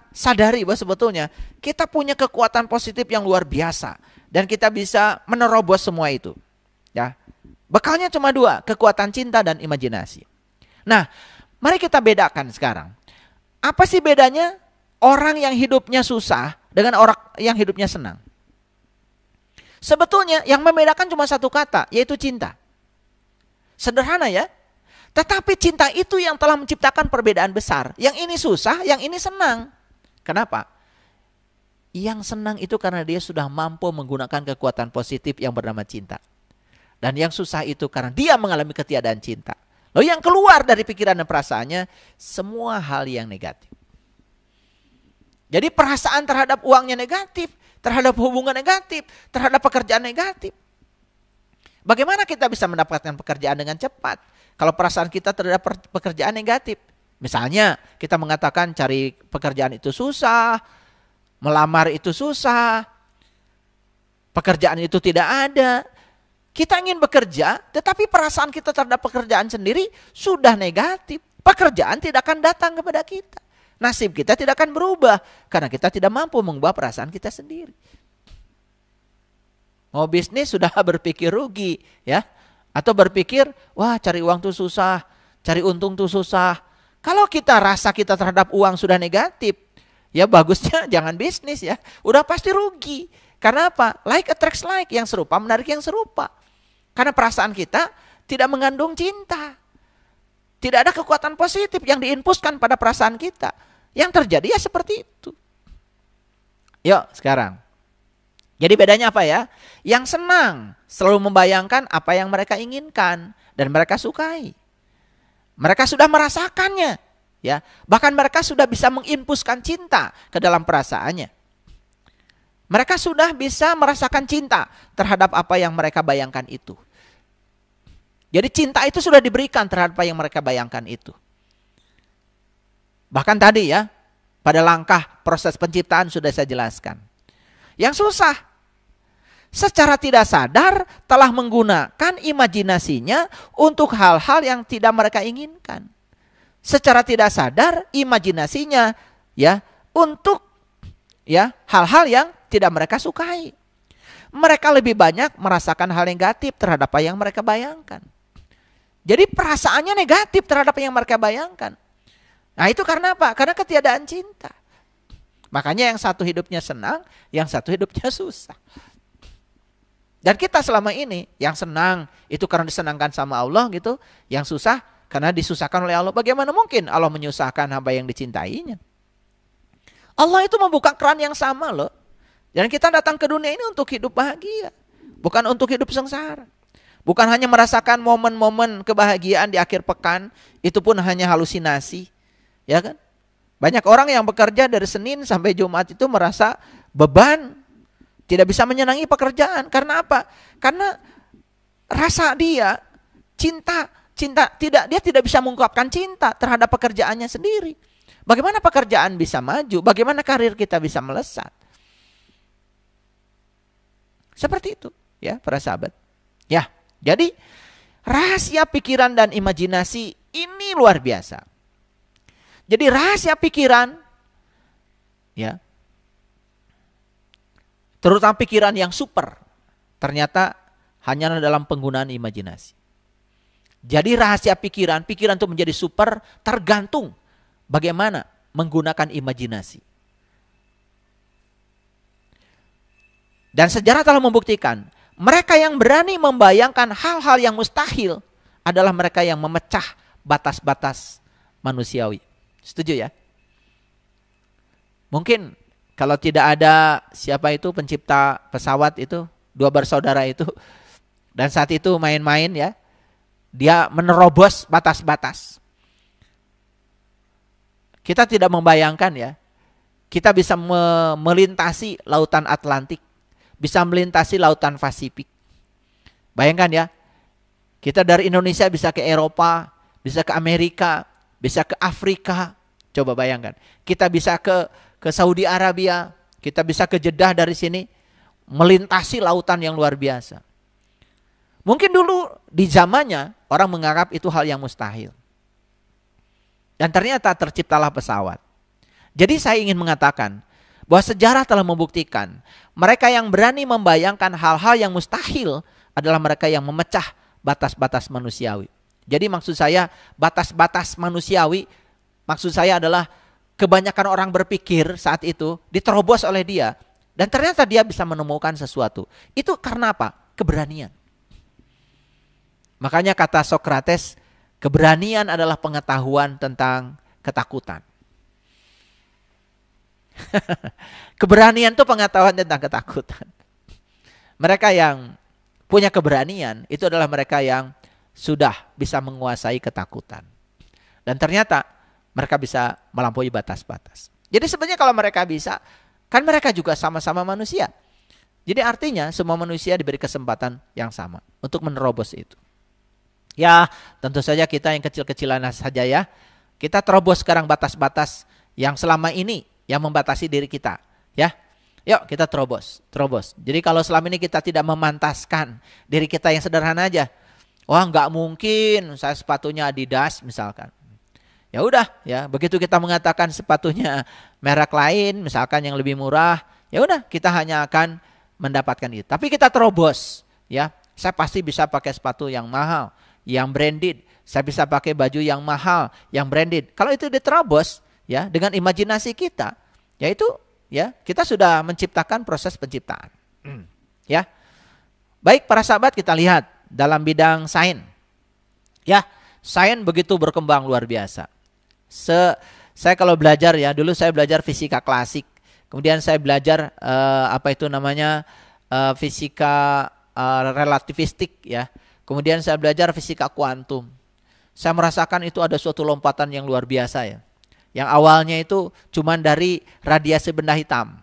sadari bahwa sebetulnya kita punya kekuatan positif yang luar biasa. Dan kita bisa menerobos semua itu. Ya, bekalnya cuma dua, kekuatan cinta dan imajinasi. Nah, mari kita bedakan sekarang. Apa sih bedanya orang yang hidupnya susah dengan orang yang hidupnya senang? Sebetulnya yang membedakan cuma satu kata, yaitu cinta. Sederhana ya. Tetapi cinta itu yang telah menciptakan perbedaan besar. Yang ini susah, yang ini senang. Kenapa? Yang senang itu karena dia sudah mampu menggunakan kekuatan positif yang bernama cinta. Dan yang susah itu karena dia mengalami ketiadaan cinta. Lalu yang keluar dari pikiran dan perasaannya, semua hal yang negatif. Jadi perasaan terhadap uangnya negatif, terhadap hubungan negatif, terhadap pekerjaan negatif. Bagaimana kita bisa mendapatkan pekerjaan dengan cepat? Kalau perasaan kita terhadap pekerjaan negatif. Misalnya kita mengatakan cari pekerjaan itu susah, melamar itu susah, pekerjaan itu tidak ada. Kita ingin bekerja, tetapi perasaan kita terhadap pekerjaan sendiri sudah negatif. Pekerjaan tidak akan datang kepada kita. Nasib kita tidak akan berubah karena kita tidak mampu mengubah perasaan kita sendiri. Mau bisnis sudah berpikir rugi, ya, atau berpikir wah cari uang tuh susah, cari untung tuh susah. Kalau kita rasa kita terhadap uang sudah negatif, ya bagusnya jangan bisnis ya, udah pasti rugi. Karena apa? Like attracts like, yang serupa menarik yang serupa. Karena perasaan kita tidak mengandung cinta. Tidak ada kekuatan positif yang diinpuskan pada perasaan kita. Yang terjadi ya seperti itu. Yuk sekarang. Jadi bedanya apa ya? Yang senang selalu membayangkan apa yang mereka inginkan dan mereka sukai. Mereka sudah merasakannya, ya. Bahkan mereka sudah bisa menginpuskan cinta ke dalam perasaannya. Mereka sudah bisa merasakan cinta terhadap apa yang mereka bayangkan itu. Jadi cinta itu sudah diberikan terhadap apa yang mereka bayangkan itu. Bahkan tadi ya, pada langkah proses penciptaan sudah saya jelaskan. Yang susah, secara tidak sadar telah menggunakan imajinasinya untuk hal-hal yang tidak mereka inginkan. Secara tidak sadar imajinasinya ya untuk ya hal-hal yang tidak mereka sukai. Mereka lebih banyak merasakan hal negatif terhadap apa yang mereka bayangkan. Jadi perasaannya negatif terhadap apa yang mereka bayangkan. Nah itu karena apa? Karena ketiadaan cinta. Makanya yang satu hidupnya senang, yang satu hidupnya susah. Dan kita selama ini yang senang itu karena disenangkan sama Allah gitu, yang susah karena disusahkan oleh Allah. Bagaimana mungkin Allah menyusahkan hamba yang dicintainya? Allah itu membuka keran yang sama loh. Dan kita datang ke dunia ini untuk hidup bahagia, bukan untuk hidup sengsara. Bukan hanya merasakan momen-momen kebahagiaan di akhir pekan, itu pun hanya halusinasi. Ya kan? Banyak orang yang bekerja dari Senin sampai Jumat itu merasa beban, tidak bisa menyenangi pekerjaan. Karena apa? Karena rasa dia dia tidak bisa mengungkapkan cinta terhadap pekerjaannya sendiri. Bagaimana pekerjaan bisa maju? Bagaimana karir kita bisa melesat? Seperti itu, ya, para sahabat. Ya, jadi rahasia pikiran dan imajinasi ini luar biasa. Jadi rahasia pikiran, ya, terutama pikiran yang super, ternyata hanya dalam penggunaan imajinasi. Jadi rahasia pikiran itu menjadi super tergantung bagaimana menggunakan imajinasi. Dan sejarah telah membuktikan, mereka yang berani membayangkan hal-hal yang mustahil adalah mereka yang memecah batas-batas manusiawi. Setuju ya? Mungkin kalau tidak ada siapa itu pencipta pesawat itu, dua bersaudara itu, Dan saat itu main-main ya, dia menerobos batas-batas. Kita tidak membayangkan ya, kita bisa melintasi lautan Atlantik, bisa melintasi lautan Pasifik. Bayangkan ya, kita dari Indonesia bisa ke Eropa, bisa ke Amerika, bisa ke Afrika. Coba bayangkan, kita bisa ke Saudi Arabia, kita bisa ke Jeddah dari sini, melintasi lautan yang luar biasa. Mungkin dulu di zamannya orang menganggap itu hal yang mustahil. Dan ternyata terciptalah pesawat. Jadi saya ingin mengatakan bahwa sejarah telah membuktikan mereka yang berani membayangkan hal-hal yang mustahil adalah mereka yang memecah batas-batas manusiawi. Jadi maksud saya batas-batas manusiawi, maksud saya adalah kebanyakan orang berpikir saat itu diterobos oleh dia. Dan ternyata dia bisa menemukan sesuatu. Itu karena apa? Keberanian. Makanya kata Sokrates, keberanian adalah pengetahuan tentang ketakutan. Keberanian itu pengetahuan tentang ketakutan. Mereka yang punya keberanian itu adalah mereka yang sudah bisa menguasai ketakutan. Dan ternyata mereka bisa melampaui batas-batas. Jadi sebenarnya kalau mereka bisa, kan mereka juga sama-sama manusia. Jadi artinya semua manusia diberi kesempatan yang sama untuk menerobos itu. Ya tentu saja kita yang kecil-kecilan saja ya. Kita terobos sekarang batas-batas yang selama ini yang membatasi diri kita. Ya, yuk kita terobos. Jadi kalau selama ini kita tidak memantaskan diri kita yang sederhana aja. Wah nggak mungkin saya sepatunya Adidas misalkan. Ya udah ya, begitu kita mengatakan sepatunya merek lain misalkan yang lebih murah, ya udah kita hanya akan mendapatkan itu. Tapi kita terobos ya. Saya pasti bisa pakai sepatu yang mahal, yang branded. Saya bisa pakai baju yang mahal, yang branded. Kalau itu diterobos ya dengan imajinasi kita, yaitu ya kita sudah menciptakan proses penciptaan. Ya. Baik para sahabat, kita lihat dalam bidang sains. Ya, sains begitu berkembang luar biasa. Saya kalau belajar ya, dulu saya belajar fisika klasik. Kemudian saya belajar fisika relativistik ya. Kemudian saya belajar fisika kuantum. Saya merasakan itu ada suatu lompatan yang luar biasa ya. Yang awalnya itu cuma dari radiasi benda hitam.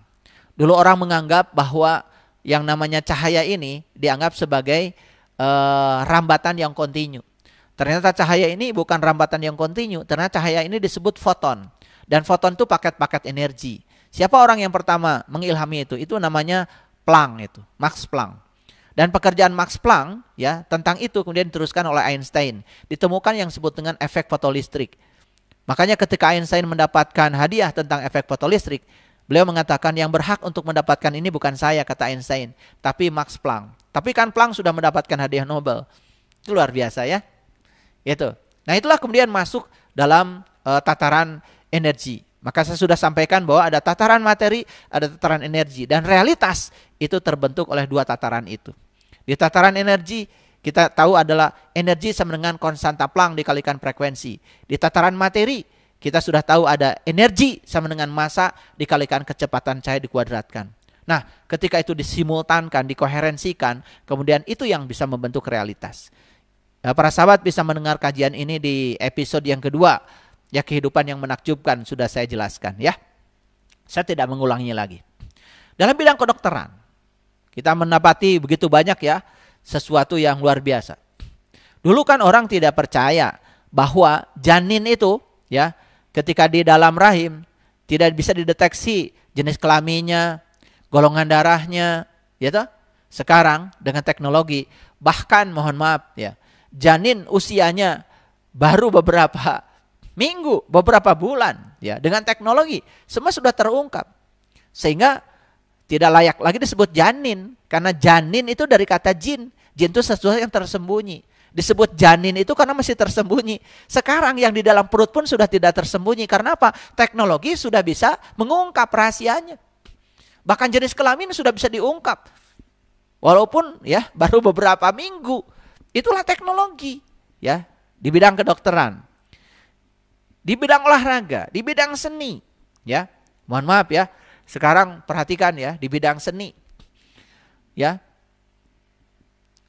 Dulu orang menganggap bahwa yang namanya cahaya ini dianggap sebagai rambatan yang kontinu. Ternyata cahaya ini bukan rambatan yang kontinu, ternyata cahaya ini disebut foton. Dan foton itu paket-paket energi. Siapa orang yang pertama mengilhami itu? Itu namanya Planck itu, Max Planck. Dan pekerjaan Max Planck ya tentang itu kemudian diteruskan oleh Einstein. Ditemukan yang disebut dengan efek fotolistrik. Makanya ketika Einstein mendapatkan hadiah tentang efek fotolistrik, beliau mengatakan yang berhak untuk mendapatkan ini bukan saya, kata Einstein, tapi Max Planck. Tapi kan Planck sudah mendapatkan hadiah Nobel. Itu luar biasa ya. Itu. Nah itulah kemudian masuk dalam tataran energi. Maka saya sudah sampaikan bahwa ada tataran materi, ada tataran energi. Dan realitas itu terbentuk oleh dua tataran itu. Di tataran energi kita tahu adalah energi sama dengan konstanta Planck dikalikan frekuensi. Di tataran materi kita sudah tahu ada energi sama dengan massa dikalikan kecepatan cahaya dikuadratkan. Nah ketika itu disimultankan, dikoherensikan, kemudian itu yang bisa membentuk realitas. Para sahabat bisa mendengar kajian ini di episode yang kedua. Ya kehidupan yang menakjubkan sudah saya jelaskan ya. Saya tidak mengulanginya lagi. Dalam bidang kedokteran kita mendapati begitu banyak ya sesuatu yang luar biasa. Dulu kan orang tidak percaya bahwa janin itu ya ketika di dalam rahim tidak bisa dideteksi jenis kelaminnya, golongan darahnya, ya toh? Sekarang dengan teknologi bahkan mohon maaf ya, janin usianya baru beberapa minggu, beberapa bulan ya, dengan teknologi semua sudah terungkap. Sehingga tidak layak lagi disebut janin karena janin itu dari kata jin. Jin itu sesuatu yang tersembunyi. Disebut janin itu karena masih tersembunyi. Sekarang yang di dalam perut pun sudah tidak tersembunyi. Karena apa? Teknologi sudah bisa mengungkap rahasianya. Bahkan jenis kelamin sudah bisa diungkap. Walaupun ya baru beberapa minggu. Itulah teknologi ya di bidang kedokteran. Di bidang olahraga, di bidang seni, ya, mohon maaf ya. Sekarang perhatikan ya di bidang seni, ya,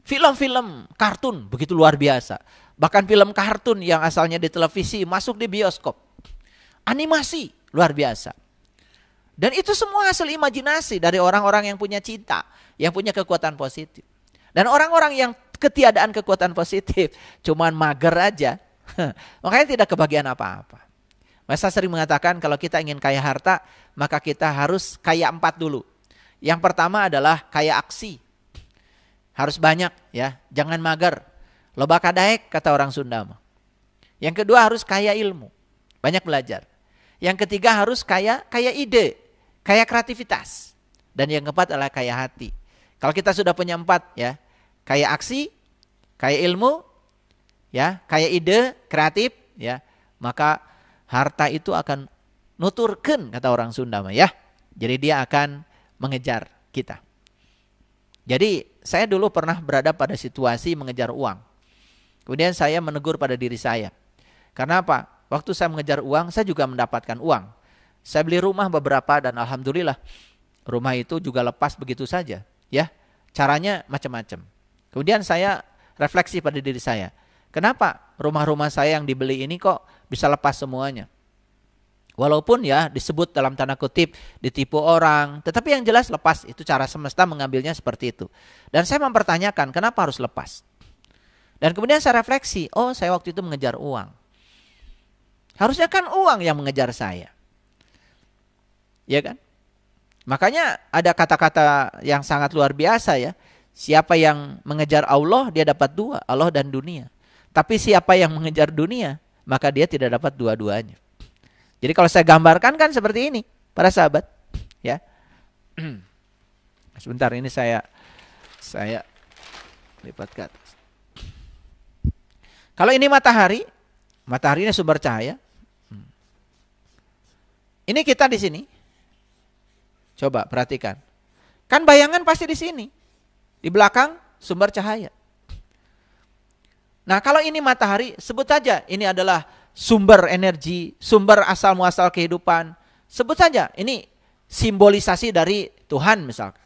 Film-film kartun begitu luar biasa. Bahkan film kartun yang asalnya di televisi masuk di bioskop. Animasi luar biasa. Dan itu semua hasil imajinasi dari orang-orang yang punya cinta, yang punya kekuatan positif. Dan orang-orang yang ketiadaan kekuatan positif, cuman mager aja, makanya tidak kebagian apa-apa. Saya sering mengatakan kalau kita ingin kaya harta, maka kita harus kaya 4 dulu. Yang pertama adalah kaya aksi. Harus banyak ya, jangan mager. Loba kadaek kata orang Sunda. Yang kedua harus kaya ilmu, banyak belajar. Yang ketiga harus kaya ide, kaya kreativitas. Dan yang keempat adalah kaya hati. Kalau kita sudah punya 4 ya, kaya aksi, kaya ilmu, ya, kaya ide, kreatif, ya, maka harta itu akan nuturkeun kata orang Sunda ya. Jadi dia akan mengejar kita. Jadi saya dulu pernah berada pada situasi mengejar uang. Kemudian saya menegur pada diri saya. Karena apa? Waktu saya mengejar uang, saya juga mendapatkan uang. Saya beli rumah beberapa dan alhamdulillah rumah itu juga lepas begitu saja. Ya, caranya macam-macam. Kemudian saya refleksi pada diri saya. Kenapa rumah-rumah saya yang dibeli ini kok bisa lepas semuanya? Walaupun ya disebut dalam tanda kutip ditipu orang, tetapi yang jelas lepas, itu cara semesta mengambilnya seperti itu. Dan saya mempertanyakan kenapa harus lepas. Dan kemudian saya refleksi, oh saya waktu itu mengejar uang. Harusnya kan uang yang mengejar saya. Ya kan? Makanya ada kata-kata yang sangat luar biasa ya. Siapa yang mengejar Allah dia dapat 2, Allah dan dunia. Tapi siapa yang mengejar dunia, maka dia tidak dapat dua-duanya. Jadi kalau saya gambarkan kan seperti ini, para sahabat, ya. Sebentar ini saya lipat ke atas. Kalau ini matahari ini sumber cahaya. Ini kita di sini. Coba perhatikan. Kan bayangan pasti di sini. Di belakang sumber cahaya. Nah, kalau ini matahari, sebut saja ini adalah sumber energi, sumber asal muasal kehidupan. Sebut saja, ini simbolisasi dari Tuhan misalkan.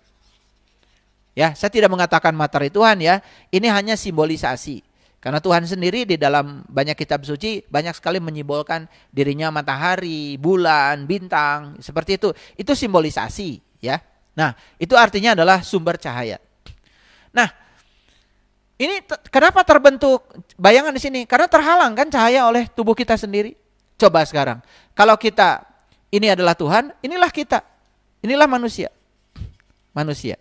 Ya, saya tidak mengatakan materi Tuhan ya, ini hanya simbolisasi. Karena Tuhan sendiri di dalam banyak kitab suci banyak sekali menyimbolkan dirinya matahari, bulan, bintang, seperti itu. Itu simbolisasi ya. Nah, itu artinya adalah sumber cahaya. Nah, ini kenapa terbentuk bayangan di sini? Karena terhalang kan cahaya oleh tubuh kita sendiri. Coba sekarang, kalau kita ini adalah Tuhan, inilah kita. Inilah manusia. Manusia.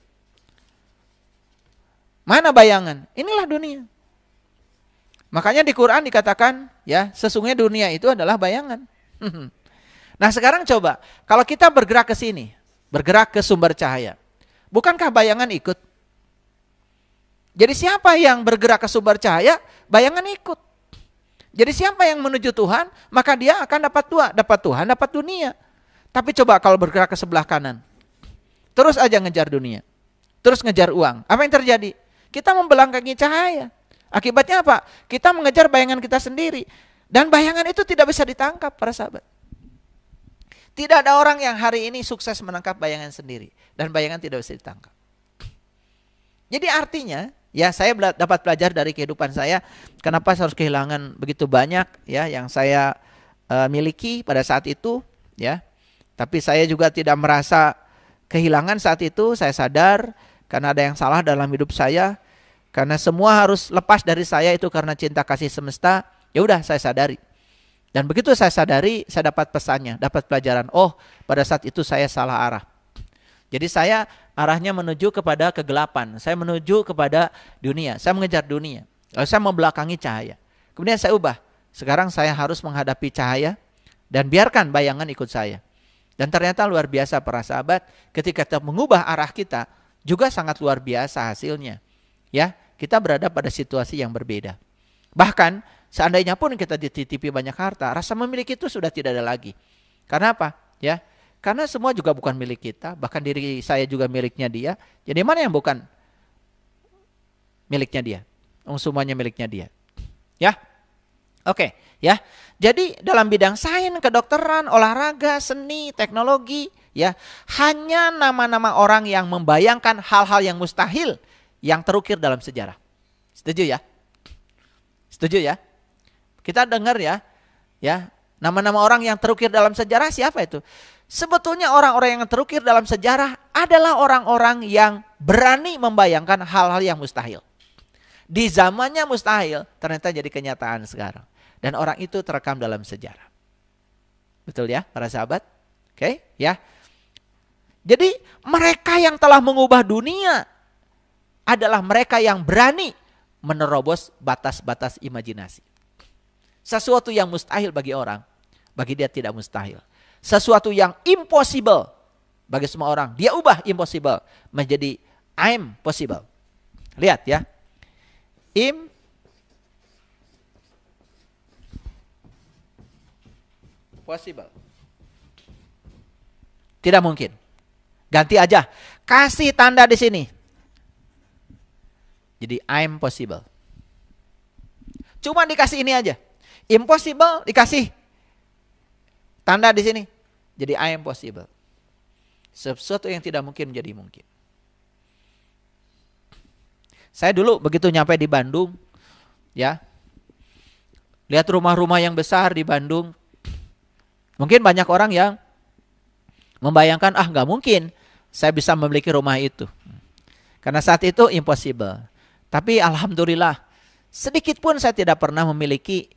Mana bayangan? Inilah dunia. Makanya di Quran dikatakan ya, sesungguhnya dunia itu adalah bayangan. Nah, sekarang coba, kalau kita bergerak ke sini, bergerak ke sumber cahaya. Bukankah bayangan ikut? Jadi siapa yang bergerak ke sumber cahaya, bayangan ikut. Jadi siapa yang menuju Tuhan, maka dia akan dapat 2, dapat Tuhan, dapat dunia. Tapi coba kalau bergerak ke sebelah kanan, terus aja ngejar dunia, terus ngejar uang, apa yang terjadi? Kita membelakangi cahaya. Akibatnya apa? Kita mengejar bayangan kita sendiri. Dan bayangan itu tidak bisa ditangkap para sahabat. Tidak ada orang yang hari ini sukses menangkap bayangan sendiri. Dan bayangan tidak bisa ditangkap. Jadi artinya, ya saya dapat belajar dari kehidupan saya. Kenapa saya harus kehilangan begitu banyak ya yang saya miliki pada saat itu. Ya. Tapi saya juga tidak merasa kehilangan saat itu. Saya sadar karena ada yang salah dalam hidup saya. Karena semua harus lepas dari saya itu karena cinta kasih semesta. Ya udah saya sadari. Dan begitu saya sadari, saya dapat pesannya, dapat pelajaran. Oh, pada saat itu saya salah arah. Jadi saya arahnya menuju kepada kegelapan. Saya menuju kepada dunia. Saya mengejar dunia. Lalu saya membelakangi cahaya. Kemudian saya ubah. Sekarang saya harus menghadapi cahaya dan biarkan bayangan ikut saya. Dan ternyata luar biasa para sahabat, ketika kita mengubah arah kita, juga sangat luar biasa hasilnya. Ya, kita berada pada situasi yang berbeda. Bahkan seandainya pun kita dititipi banyak harta, rasa memiliki itu sudah tidak ada lagi. Karena apa? Ya, karena semua juga bukan milik kita, bahkan diri saya juga miliknya dia. Jadi mana yang bukan miliknya dia? Semuanya miliknya dia. Ya, oke, ya. Jadi dalam bidang sains, kedokteran, olahraga, seni, teknologi, ya, hanya nama-nama orang yang membayangkan hal-hal yang mustahil yang terukir dalam sejarah. Setuju ya? Setuju ya? Kita dengar ya, nama-nama orang yang terukir dalam sejarah siapa itu? Sebetulnya orang-orang yang terukir dalam sejarah adalah orang-orang yang berani membayangkan hal-hal yang mustahil. Di zamannya mustahil, ternyata jadi kenyataan sekarang. Dan orang itu terekam dalam sejarah. Betul ya, para sahabat? Oke, ya. Jadi mereka yang telah mengubah dunia adalah mereka yang berani menerobos batas-batas imajinasi. Sesuatu yang mustahil bagi orang, bagi dia tidak mustahil. Sesuatu yang impossible bagi semua orang, dia ubah impossible menjadi I'm possible. Lihat ya. Impossible. Tidak mungkin. Ganti aja. Kasih tanda di sini. Jadi I'm possible. Cuma dikasih ini aja. Impossible dikasih tanda di sini. Jadi I am possible. Sesuatu yang tidak mungkin menjadi mungkin. Saya dulu begitu nyampe di Bandung, ya, lihat rumah-rumah yang besar di Bandung. Mungkin banyak orang yang membayangkan, nggak mungkin saya bisa memiliki rumah itu. Karena saat itu impossible. Tapi alhamdulillah, sedikit pun saya tidak pernah memiliki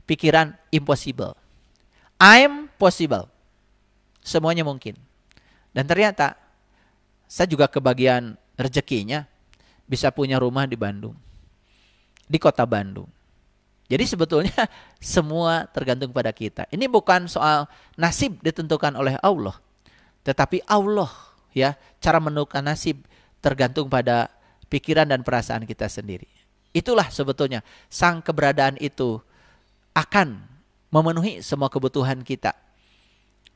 pikiran impossible. I'm possible. Semuanya mungkin. Dan ternyata saya juga kebagian rezekinya bisa punya rumah di Bandung. Di kota Bandung. Jadi sebetulnya semua tergantung pada kita. Ini bukan soal nasib ditentukan oleh Allah. Tetapi Allah, ya, cara menentukan nasib tergantung pada pikiran dan perasaan kita sendiri. Itulah sebetulnya sang keberadaan itu akan memenuhi semua kebutuhan kita.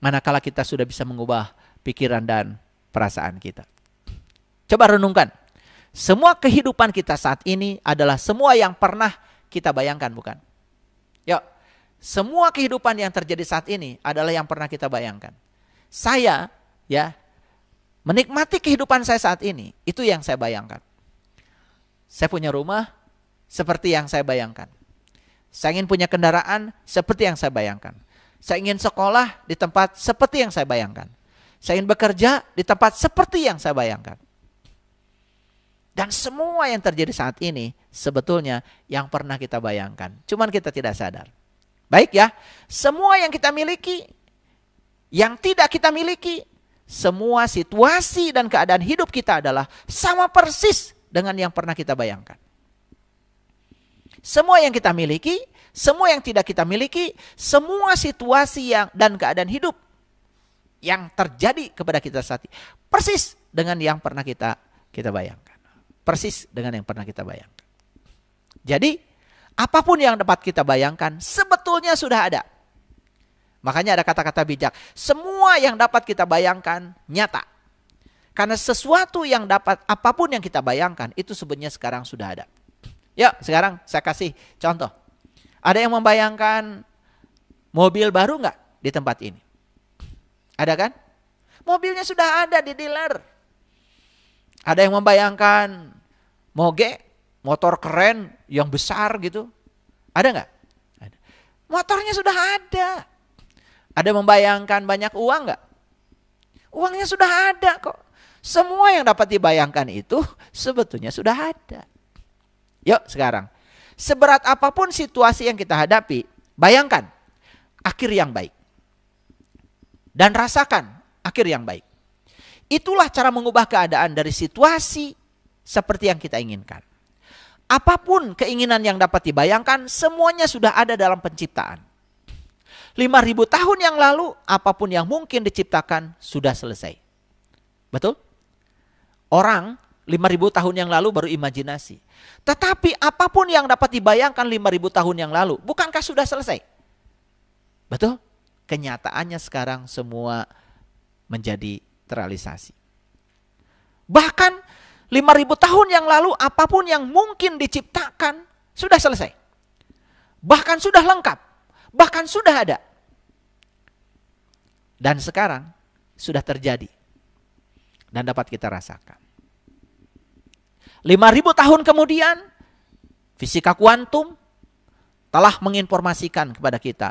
Manakala kita sudah bisa mengubah pikiran dan perasaan kita. Coba renungkan. Semua kehidupan kita saat ini adalah semua yang pernah kita bayangkan, bukan? Yuk, semua kehidupan yang terjadi saat ini adalah yang pernah kita bayangkan. Saya, ya, menikmati kehidupan saya saat ini, itu yang saya bayangkan. Saya punya rumah seperti yang saya bayangkan. Saya ingin punya kendaraan seperti yang saya bayangkan. Saya ingin sekolah di tempat seperti yang saya bayangkan. Saya ingin bekerja di tempat seperti yang saya bayangkan. Dan semua yang terjadi saat ini sebetulnya yang pernah kita bayangkan. Cuman kita tidak sadar. Baik ya, semua yang kita miliki, yang tidak kita miliki, semua situasi dan keadaan hidup kita adalah sama persis dengan yang pernah kita bayangkan. Semua yang kita miliki, semua yang tidak kita miliki, semua situasi yang dan keadaan hidup yang terjadi kepada kita saat ini persis dengan yang pernah kita bayangkan. Persis dengan yang pernah kita bayangkan. Jadi, apapun yang dapat kita bayangkan sebetulnya sudah ada. Makanya ada kata-kata bijak, semua yang dapat kita bayangkan nyata. Karena sesuatu yang dapat, apapun yang kita bayangkan itu sebenarnya sekarang sudah ada. Yuk, sekarang saya kasih contoh. Ada yang membayangkan mobil baru nggak di tempat ini? Ada kan? Mobilnya sudah ada di dealer. Ada yang membayangkan moge, motor keren yang besar gitu. Ada nggak? Ada. Motornya sudah ada. Ada membayangkan banyak uang nggak? Uangnya sudah ada kok. Semua yang dapat dibayangkan itu sebetulnya sudah ada. Yuk sekarang, seberat apapun situasi yang kita hadapi, bayangkan akhir yang baik. Dan rasakan akhir yang baik. Itulah cara mengubah keadaan dari situasi seperti yang kita inginkan. Apapun keinginan yang dapat dibayangkan, semuanya sudah ada dalam penciptaan. 5.000 tahun yang lalu, apapun yang mungkin diciptakan sudah selesai. Betul? Orang 5.000 tahun yang lalu baru imajinasi. Tetapi apapun yang dapat dibayangkan 5.000 tahun yang lalu, bukankah sudah selesai? Betul? Kenyataannya sekarang semua menjadi terrealisasi. Bahkan 5.000 tahun yang lalu apapun yang mungkin diciptakan sudah selesai. Bahkan sudah lengkap. Bahkan sudah ada. Dan sekarang sudah terjadi. Dan dapat kita rasakan. 5.000 tahun kemudian Fisika kuantum telah menginformasikan kepada kita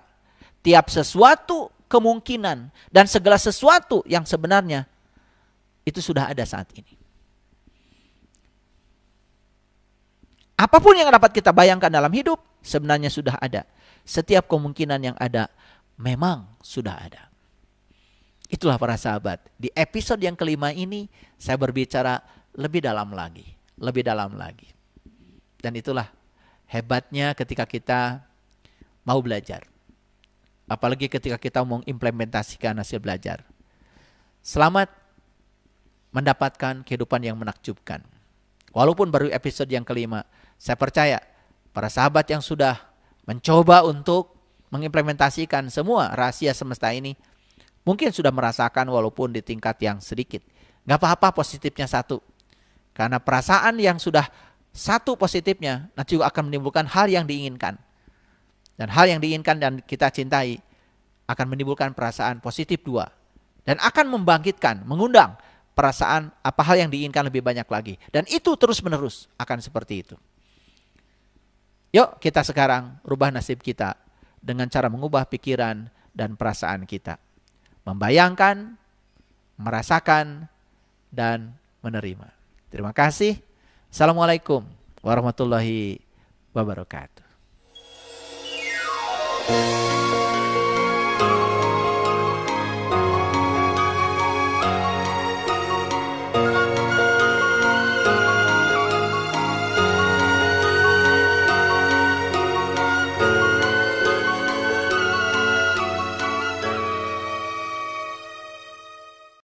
tiap sesuatu kemungkinan dan segala sesuatu yang sebenarnya itu sudah ada saat ini. Apapun yang dapat kita bayangkan dalam hidup sebenarnya sudah ada. Setiap kemungkinan yang ada memang sudah ada. Itulah para sahabat. Di episode yang kelima ini saya berbicara lebih dalam lagi. Lebih dalam lagi. Dan itulah hebatnya ketika kita mau belajar. Apalagi ketika kita mau mengimplementasikan hasil belajar. Selamat mendapatkan kehidupan yang menakjubkan. Walaupun baru episode yang kelima, saya percaya para sahabat yang sudah mencoba untuk mengimplementasikan semua rahasia semesta ini, mungkin sudah merasakan walaupun di tingkat yang sedikit. Gak apa-apa positifnya satu. Karena perasaan yang sudah satu positifnya nanti juga akan menimbulkan hal yang diinginkan. Dan hal yang diinginkan dan kita cintai akan menimbulkan perasaan positif dua. Dan akan membangkitkan, mengundang perasaan apa hal yang diinginkan lebih banyak lagi. Dan itu terus menerus akan seperti itu. Yuk kita sekarang rubah nasib kita dengan cara mengubah pikiran dan perasaan kita. Membayangkan, merasakan, dan menerima. Terima kasih. Assalamualaikum warahmatullahi wabarakatuh.